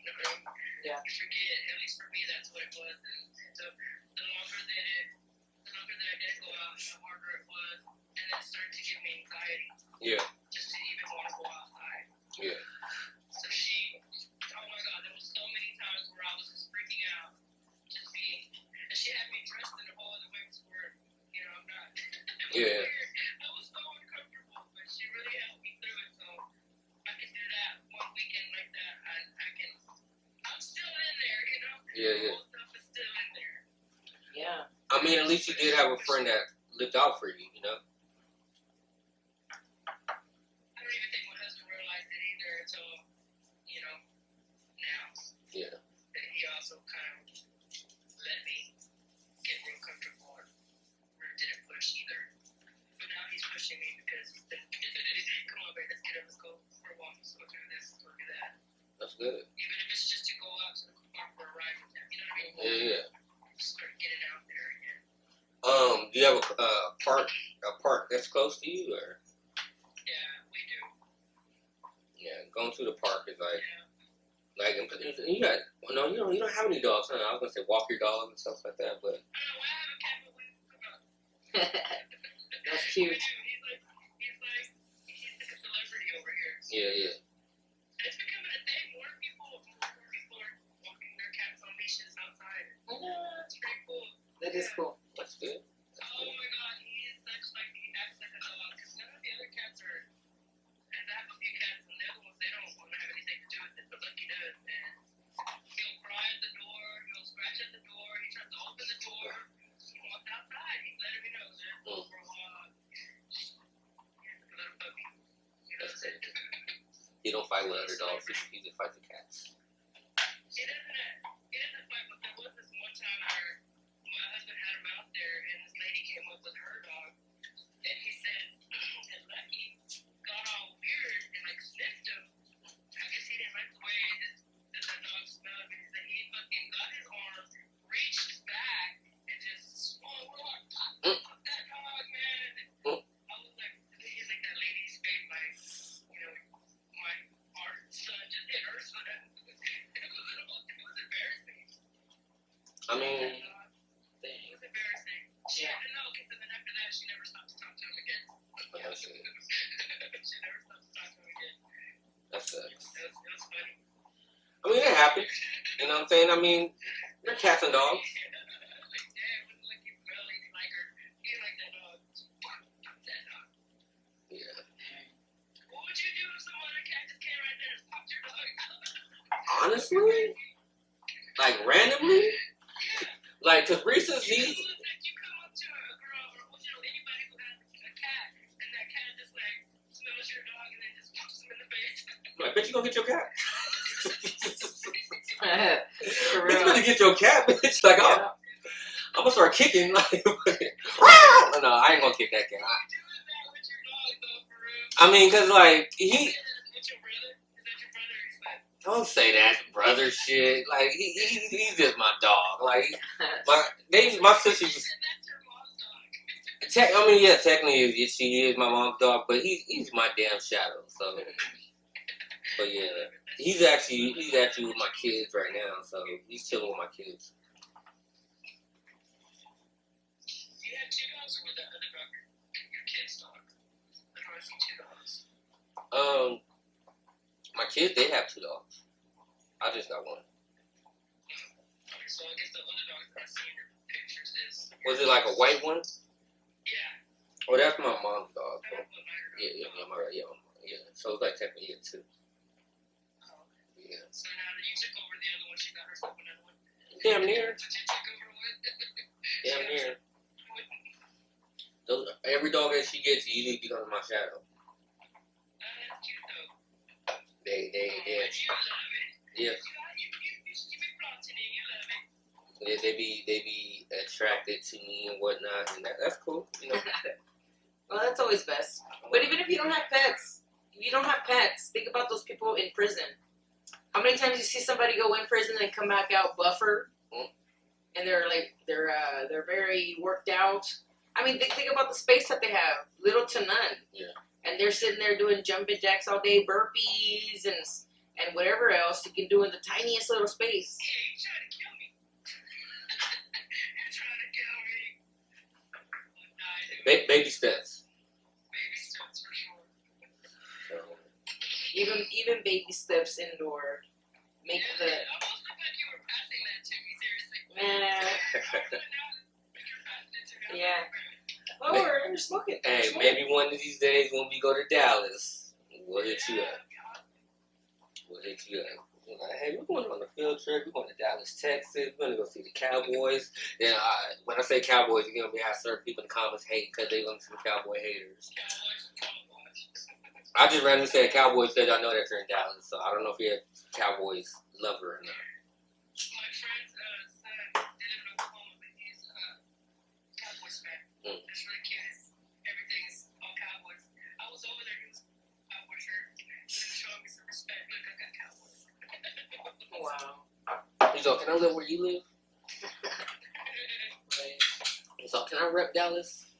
Speaker 1: Yeah.
Speaker 3: You forget. At least for me, that's what it was. And so the longer that I didn't go out, the harder it was, and then it started to give me anxiety.
Speaker 2: Yeah.
Speaker 3: Just to even want to go outside.
Speaker 2: Yeah.
Speaker 3: So oh my god, there was so many times where I was just freaking out, just being, and she had me dressed in a whole other way where, I'm not. It was weird. I was so uncomfortable, but she really helped me through it, so I could
Speaker 2: Yeah, yeah.
Speaker 3: Old stuff is still in there.
Speaker 1: Yeah.
Speaker 2: I mean, at least you did have a friend that looked out for you, you know?
Speaker 3: I don't even think my husband realized it either until, now.
Speaker 2: Yeah.
Speaker 3: That he also kind of let me get real comfortable or didn't push either. But now he's pushing me because he's been, come on, babe, let's get up, let's go for a walk, let's go do this, let's go do that.
Speaker 2: That's good.
Speaker 3: Even if it's just to go out to the car for a ride with him, you know what I mean?
Speaker 2: Yeah, yeah.
Speaker 3: Start getting out there again.
Speaker 2: Do you have a park that's close to you, or?
Speaker 3: Yeah, we do.
Speaker 2: Yeah, going to the park is like,
Speaker 3: Yeah.
Speaker 2: like, you got, well, no, you don't have any dogs, huh? I was gonna say walk your dog and stuff like that, but.
Speaker 3: I don't know why I have a cat, but we come out.
Speaker 1: That's cute.
Speaker 3: He's like a celebrity over here.
Speaker 2: Yeah, yeah.
Speaker 3: And it's becoming a thing. More people are walking their cats on leashes outside. It's pretty cool.
Speaker 1: That is cool.
Speaker 2: That's good. That's
Speaker 3: Oh
Speaker 2: good.
Speaker 3: my god, he is such like, he acts like a dog. Because none of the other cats are, and I have a few cats, and the other ones, they don't want to have anything to do with it, but Lucky does. And he'll cry at the door, he'll scratch at the door, he tries to open the door, he wants outside, he's letting me know, there's go for a while. He's like a little puppy. He loves it.
Speaker 2: He don't fight with other dogs. He just fights the cats.
Speaker 3: He doesn't fight, but there was this one time where my husband had him out there, and this lady came up with her dog, and he said that Lucky got all weird and like sniffed him. I guess he didn't like the way that the dog smelled, and he said he fucking got his arm, reached back, and just swung hard, pop that dog, man. And I was like, he's like that lady's face, like, our son just hit her son. It was embarrassing.
Speaker 2: I mean,
Speaker 3: It was embarrassing. She had to know, because then after that, she never stopped to talk to him again.
Speaker 2: that's it.
Speaker 3: She never stopped to talk to him again.
Speaker 2: That sucks.
Speaker 3: It was funny.
Speaker 2: I mean, it happens. You know what I'm saying? I mean, they're cats and dogs.
Speaker 3: Like, damn, when Lucky smelled, he like her. He like that dog. That dog.
Speaker 2: Yeah.
Speaker 3: What would you do if some other cat just came right there and popped your dog?
Speaker 2: Honestly, like randomly, like, cause recently,
Speaker 3: You come up to a girl or anybody who has a cat, and that cat just like smells your dog and then just punches him in the face.
Speaker 2: like, bitch, you gonna get your cat?
Speaker 1: For
Speaker 2: Bitch, you
Speaker 1: real.
Speaker 2: gonna get your cat, bitch? Like,
Speaker 1: Yeah.
Speaker 2: I'm gonna start kicking. Like, no, I ain't gonna kick that cat.
Speaker 3: Doing that with your dog though, for real.
Speaker 2: I mean, cause like
Speaker 3: With
Speaker 2: he.
Speaker 3: your brother? Is that your brother or your son?
Speaker 2: Don't say that brother shit. Like he's just my dog. Like my sister.
Speaker 3: And that's your mom's dog.
Speaker 2: I mean, yeah, technically she is my mom's dog, but he's my damn shadow. So, but yeah, he's actually with my kids right now. So he's chilling with my kids.
Speaker 3: You had two dogs or was that other dog your kid's dog? I don't see two dogs.
Speaker 2: My kids, they have 2 dogs. I just got one.
Speaker 3: Okay, so I guess the other dog that I see in your pictures is.
Speaker 2: Was it like a white one?
Speaker 3: Yeah.
Speaker 2: Oh, that's my mom's dog.
Speaker 3: I have one lighter.
Speaker 2: Yeah. So it's like technically 2.
Speaker 3: Oh, okay.
Speaker 2: Yeah.
Speaker 3: So now that you took over the other one, she got herself another one.
Speaker 2: Damn near.
Speaker 3: Did you take over with?
Speaker 2: Damn near. Every dog that she gets usually becomes my shadow.
Speaker 3: That's cute though.
Speaker 2: They
Speaker 3: You love it.
Speaker 2: yeah.
Speaker 3: You be flaunting it. You love it.
Speaker 2: They be attracted to me and whatnot, and that's cool. You know.
Speaker 1: Well, that's always best. But even if you don't have pets, think about those people in prison. How many times you see somebody go in prison and come back out buffer, and they're very worked out. I mean, think about the space that they have, little to none.
Speaker 2: Yeah.
Speaker 1: And they're sitting there doing jumping jacks all day, burpees, and whatever else you can do in the tiniest little space.
Speaker 3: Yeah, you trying to kill me. You're trying to kill me.
Speaker 2: Baby steps.
Speaker 3: Baby steps for sure.
Speaker 2: So,
Speaker 1: Even baby steps indoor make
Speaker 3: Yeah,
Speaker 1: the
Speaker 3: it almost looked like you were passing that to me, seriously.
Speaker 1: man.
Speaker 3: Yeah.
Speaker 1: Yeah. Oh, we're smoking.
Speaker 2: hey, maybe one of these days when we go to Dallas, we'll hit you up. We'll hit you up. Like, hey, we're going on a field trip. We're going to Dallas, Texas. We're going to go see the Cowboys. Then when I say Cowboys, you're going to be have certain people in the comments hate because they want some Cowboy haters. I just randomly said Cowboys because I know that you're in Dallas, so I don't know if you're a Cowboys lover or not.
Speaker 3: My friend's son, they live in Oklahoma, but he's a Cowboys fan. That's really cute. Everything is all Cowboys. I was over there, he was Cowboy shirt. He was showing me some respect. Look, I got Cowboys.
Speaker 1: Wow.
Speaker 2: He's like, can I live where you live?
Speaker 1: Right.
Speaker 2: He's like, can I rep Dallas?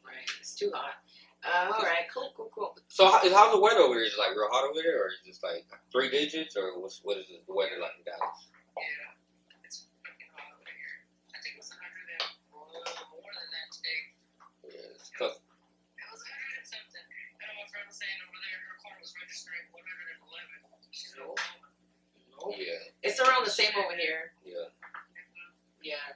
Speaker 1: Right. It's too hot. All right. Cool.
Speaker 2: So how's the weather over here? Is it like real hot over there, or is it just like 3 digits, or what is the weather like in Dallas?
Speaker 3: Yeah, it's fucking hot over here. I think it was 100 and more than that today.
Speaker 2: Yeah, it's tough.
Speaker 3: It was 100 and something. I know my friend was saying over there her car was registering 111. She's in Oklahoma.
Speaker 2: Yeah,
Speaker 1: It's around the same over here.
Speaker 2: yeah.
Speaker 1: Yeah.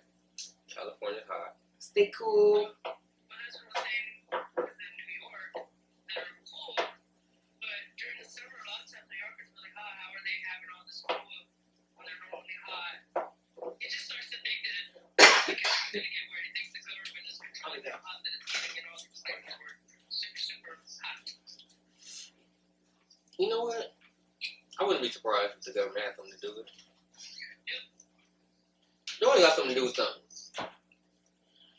Speaker 2: California's hot.
Speaker 1: Stay cool.
Speaker 3: But that's what I was saying. Is in New York, they're cool. But during the summer, a lot of times New York is really hot. How are they having all this cool when they're normally hot? It just starts to think that it's going to get weird. It thinks the government is controlling how hot that it's getting in all these places where it's super hot.
Speaker 2: You know what? I wouldn't be surprised if the government had something to do with it. It only got something to do with something.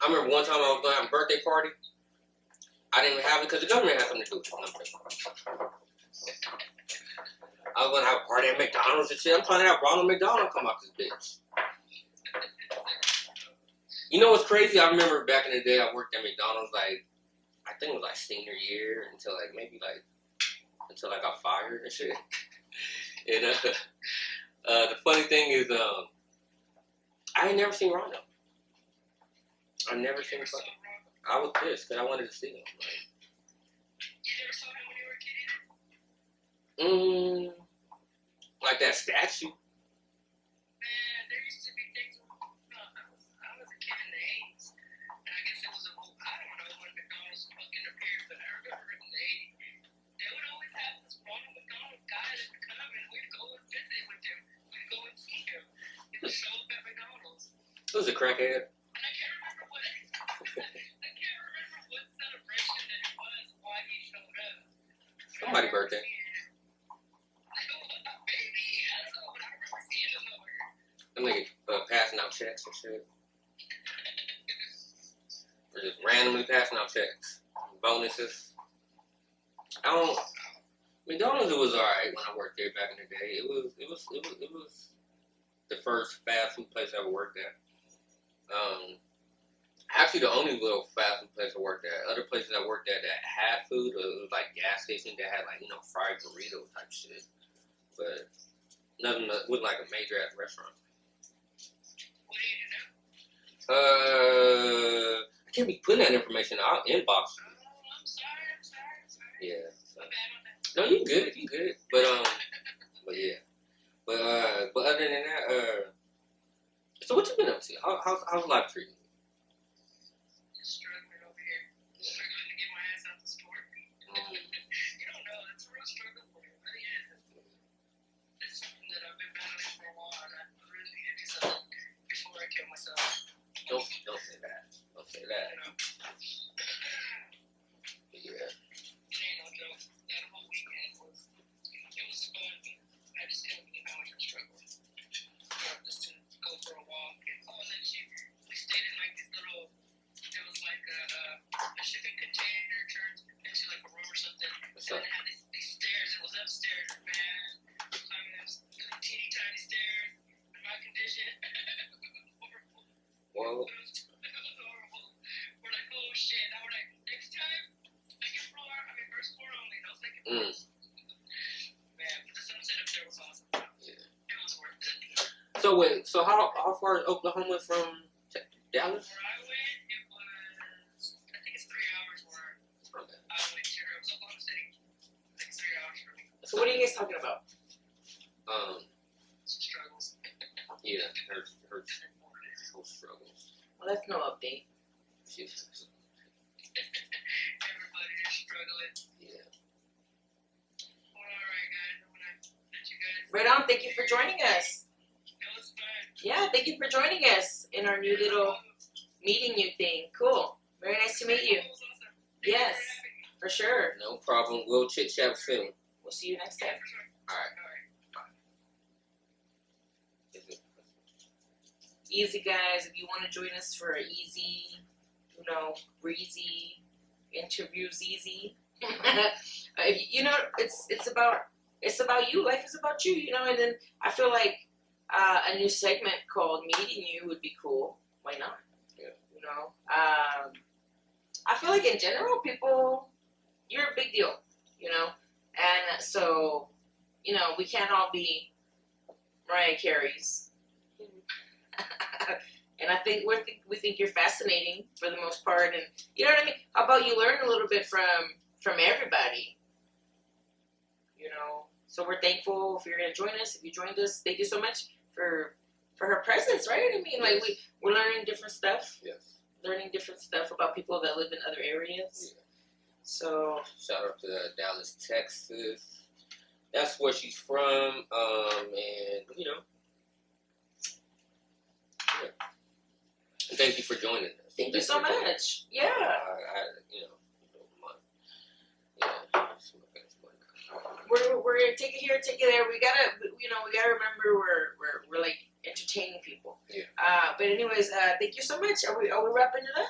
Speaker 2: I remember one time I was going to have a birthday party. I didn't even have it because the government had something to do with it. I was going to have a party at McDonald's and shit. I'm trying to have Ronald McDonald come out this bitch. You know what's crazy? I remember back in the day I worked at McDonald's I think it was like senior year until until I got fired and shit. And the funny thing is, I ain't never seen Rondo. I never seen him. I was pissed because I wanted to see him.
Speaker 3: You never saw him when you were a kid either?
Speaker 2: Like that statue.
Speaker 3: Man, there used to be things. I was a kid in the 80s, and I guess it was I don't know when McDonald's fucking appeared, but I remember in the 80s, they would always have this Ronald McDonald guy that would come and we'd go and visit with him. We'd go and see him. He would show up at McDonald's.
Speaker 2: It was a crackhead.
Speaker 3: And I can't remember what celebration that it was, why he showed up.
Speaker 2: Somebody's birthday.
Speaker 3: Maybe, I don't know, but I remember seeing him over here.
Speaker 2: Them niggas passing out checks and shit. Or just randomly passing out checks. Bonuses. McDonald's was alright when I worked there back in the day. It was the first fast food place I ever worked at. Actually the only little fast food place I worked at. Other places I worked at that had food, it was like gas stations that had like, fried burrito type shit. But nothing that wasn't like a major ass restaurant.
Speaker 3: What do you do?
Speaker 2: I can't be putting that information out inbox.
Speaker 3: Oh, I'm sorry.
Speaker 2: Yeah. So.
Speaker 3: My bad.
Speaker 2: No, you good. But yeah. But other than that, so what you been up to? How's life treating you?
Speaker 3: Just struggling over here. Struggling to get my ass out the store. You don't know. It's a real struggle for me. It really is. It's something that I've been battling for a while, and I really need to do something before I kill myself.
Speaker 2: Don't say that. Don't say that.
Speaker 3: You know?
Speaker 2: Yeah.
Speaker 3: It ain't no joke. That whole weekend was fun. I just can't believe how much I struggled. Just to go for a walk and we stayed in like this little. It was like a shipping container turned into like a room or something.
Speaker 2: What's
Speaker 3: And
Speaker 2: up?
Speaker 3: it had these stairs. It was upstairs, man. Climbing those little teeny tiny stairs. In my condition, horrible.
Speaker 2: Well,
Speaker 3: It was horrible. We're like, oh shit. Now we're like, next time, first floor only. No second floor. Man, but the sunset up there was awesome.
Speaker 2: Yeah.
Speaker 3: It was worth it.
Speaker 2: So how far is Oklahoma from Dallas?
Speaker 3: Where I went, it was, I think it's 3 hours where I went to. It was Oklahoma City. I think it's 3 hours for me.
Speaker 1: So what are you guys talking about?
Speaker 3: Some struggles.
Speaker 2: Yeah, her struggles.
Speaker 1: Well, that's no update.
Speaker 2: She's
Speaker 3: Everybody is struggling.
Speaker 2: yeah.
Speaker 3: guys.
Speaker 1: Right on. Thank you for joining us.
Speaker 3: It was fun.
Speaker 1: Yeah, thank you for joining us in our new little meeting you thing. Cool. Very nice to meet you.
Speaker 3: It was awesome. Thank you
Speaker 1: Yes,
Speaker 3: for having me.
Speaker 1: for sure.
Speaker 2: No problem. We'll chit chat soon.
Speaker 1: We'll see you next
Speaker 3: Yeah,
Speaker 1: time.
Speaker 3: for sure.
Speaker 2: All right.
Speaker 3: All right.
Speaker 2: Is it-
Speaker 1: Easy, guys. If you want to join us for an easy, breezy interviews, easy. It's about you. Life is about you. And then I feel like a new segment called "Meeting You" would be cool. Why not?
Speaker 2: Yeah.
Speaker 1: I feel like in general, people, you're a big deal. And so, we can't all be Mariah Carey's. And I think we think you're fascinating for the most part, and you know what I mean. How about you learn a little bit from everybody? So we're thankful if you're gonna join us. If you joined us, thank you so much for her presence, right? I mean, like we're learning different stuff, learning different stuff about people that live in other areas.
Speaker 2: Yeah.
Speaker 1: So
Speaker 2: Shout out to Dallas, Texas. That's where she's from, and yeah. And thank you for joining us.
Speaker 1: thank you so much. Yeah. We're gonna take it here, take it there. We gotta remember we're like entertaining people.
Speaker 2: Yeah.
Speaker 1: But anyways, thank you so much. Are we wrapping it up?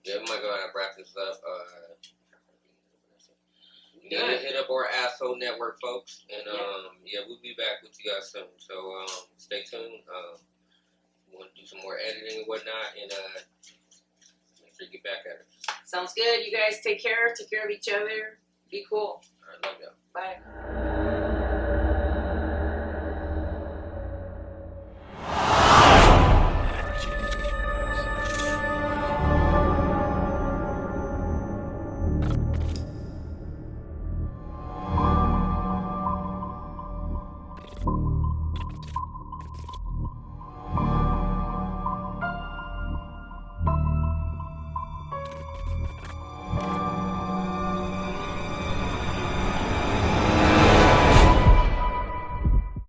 Speaker 2: Yeah, we might go ahead and wrap this up. We need
Speaker 1: Good.
Speaker 2: to hit up our asshole network, folks, and we'll be back with you guys soon. So stay tuned. We want to do some more editing and whatnot, and make sure you get back at it.
Speaker 1: Sounds good. You guys take care. Take care of each other. Be cool.
Speaker 2: All right, love y'all.
Speaker 1: Bye.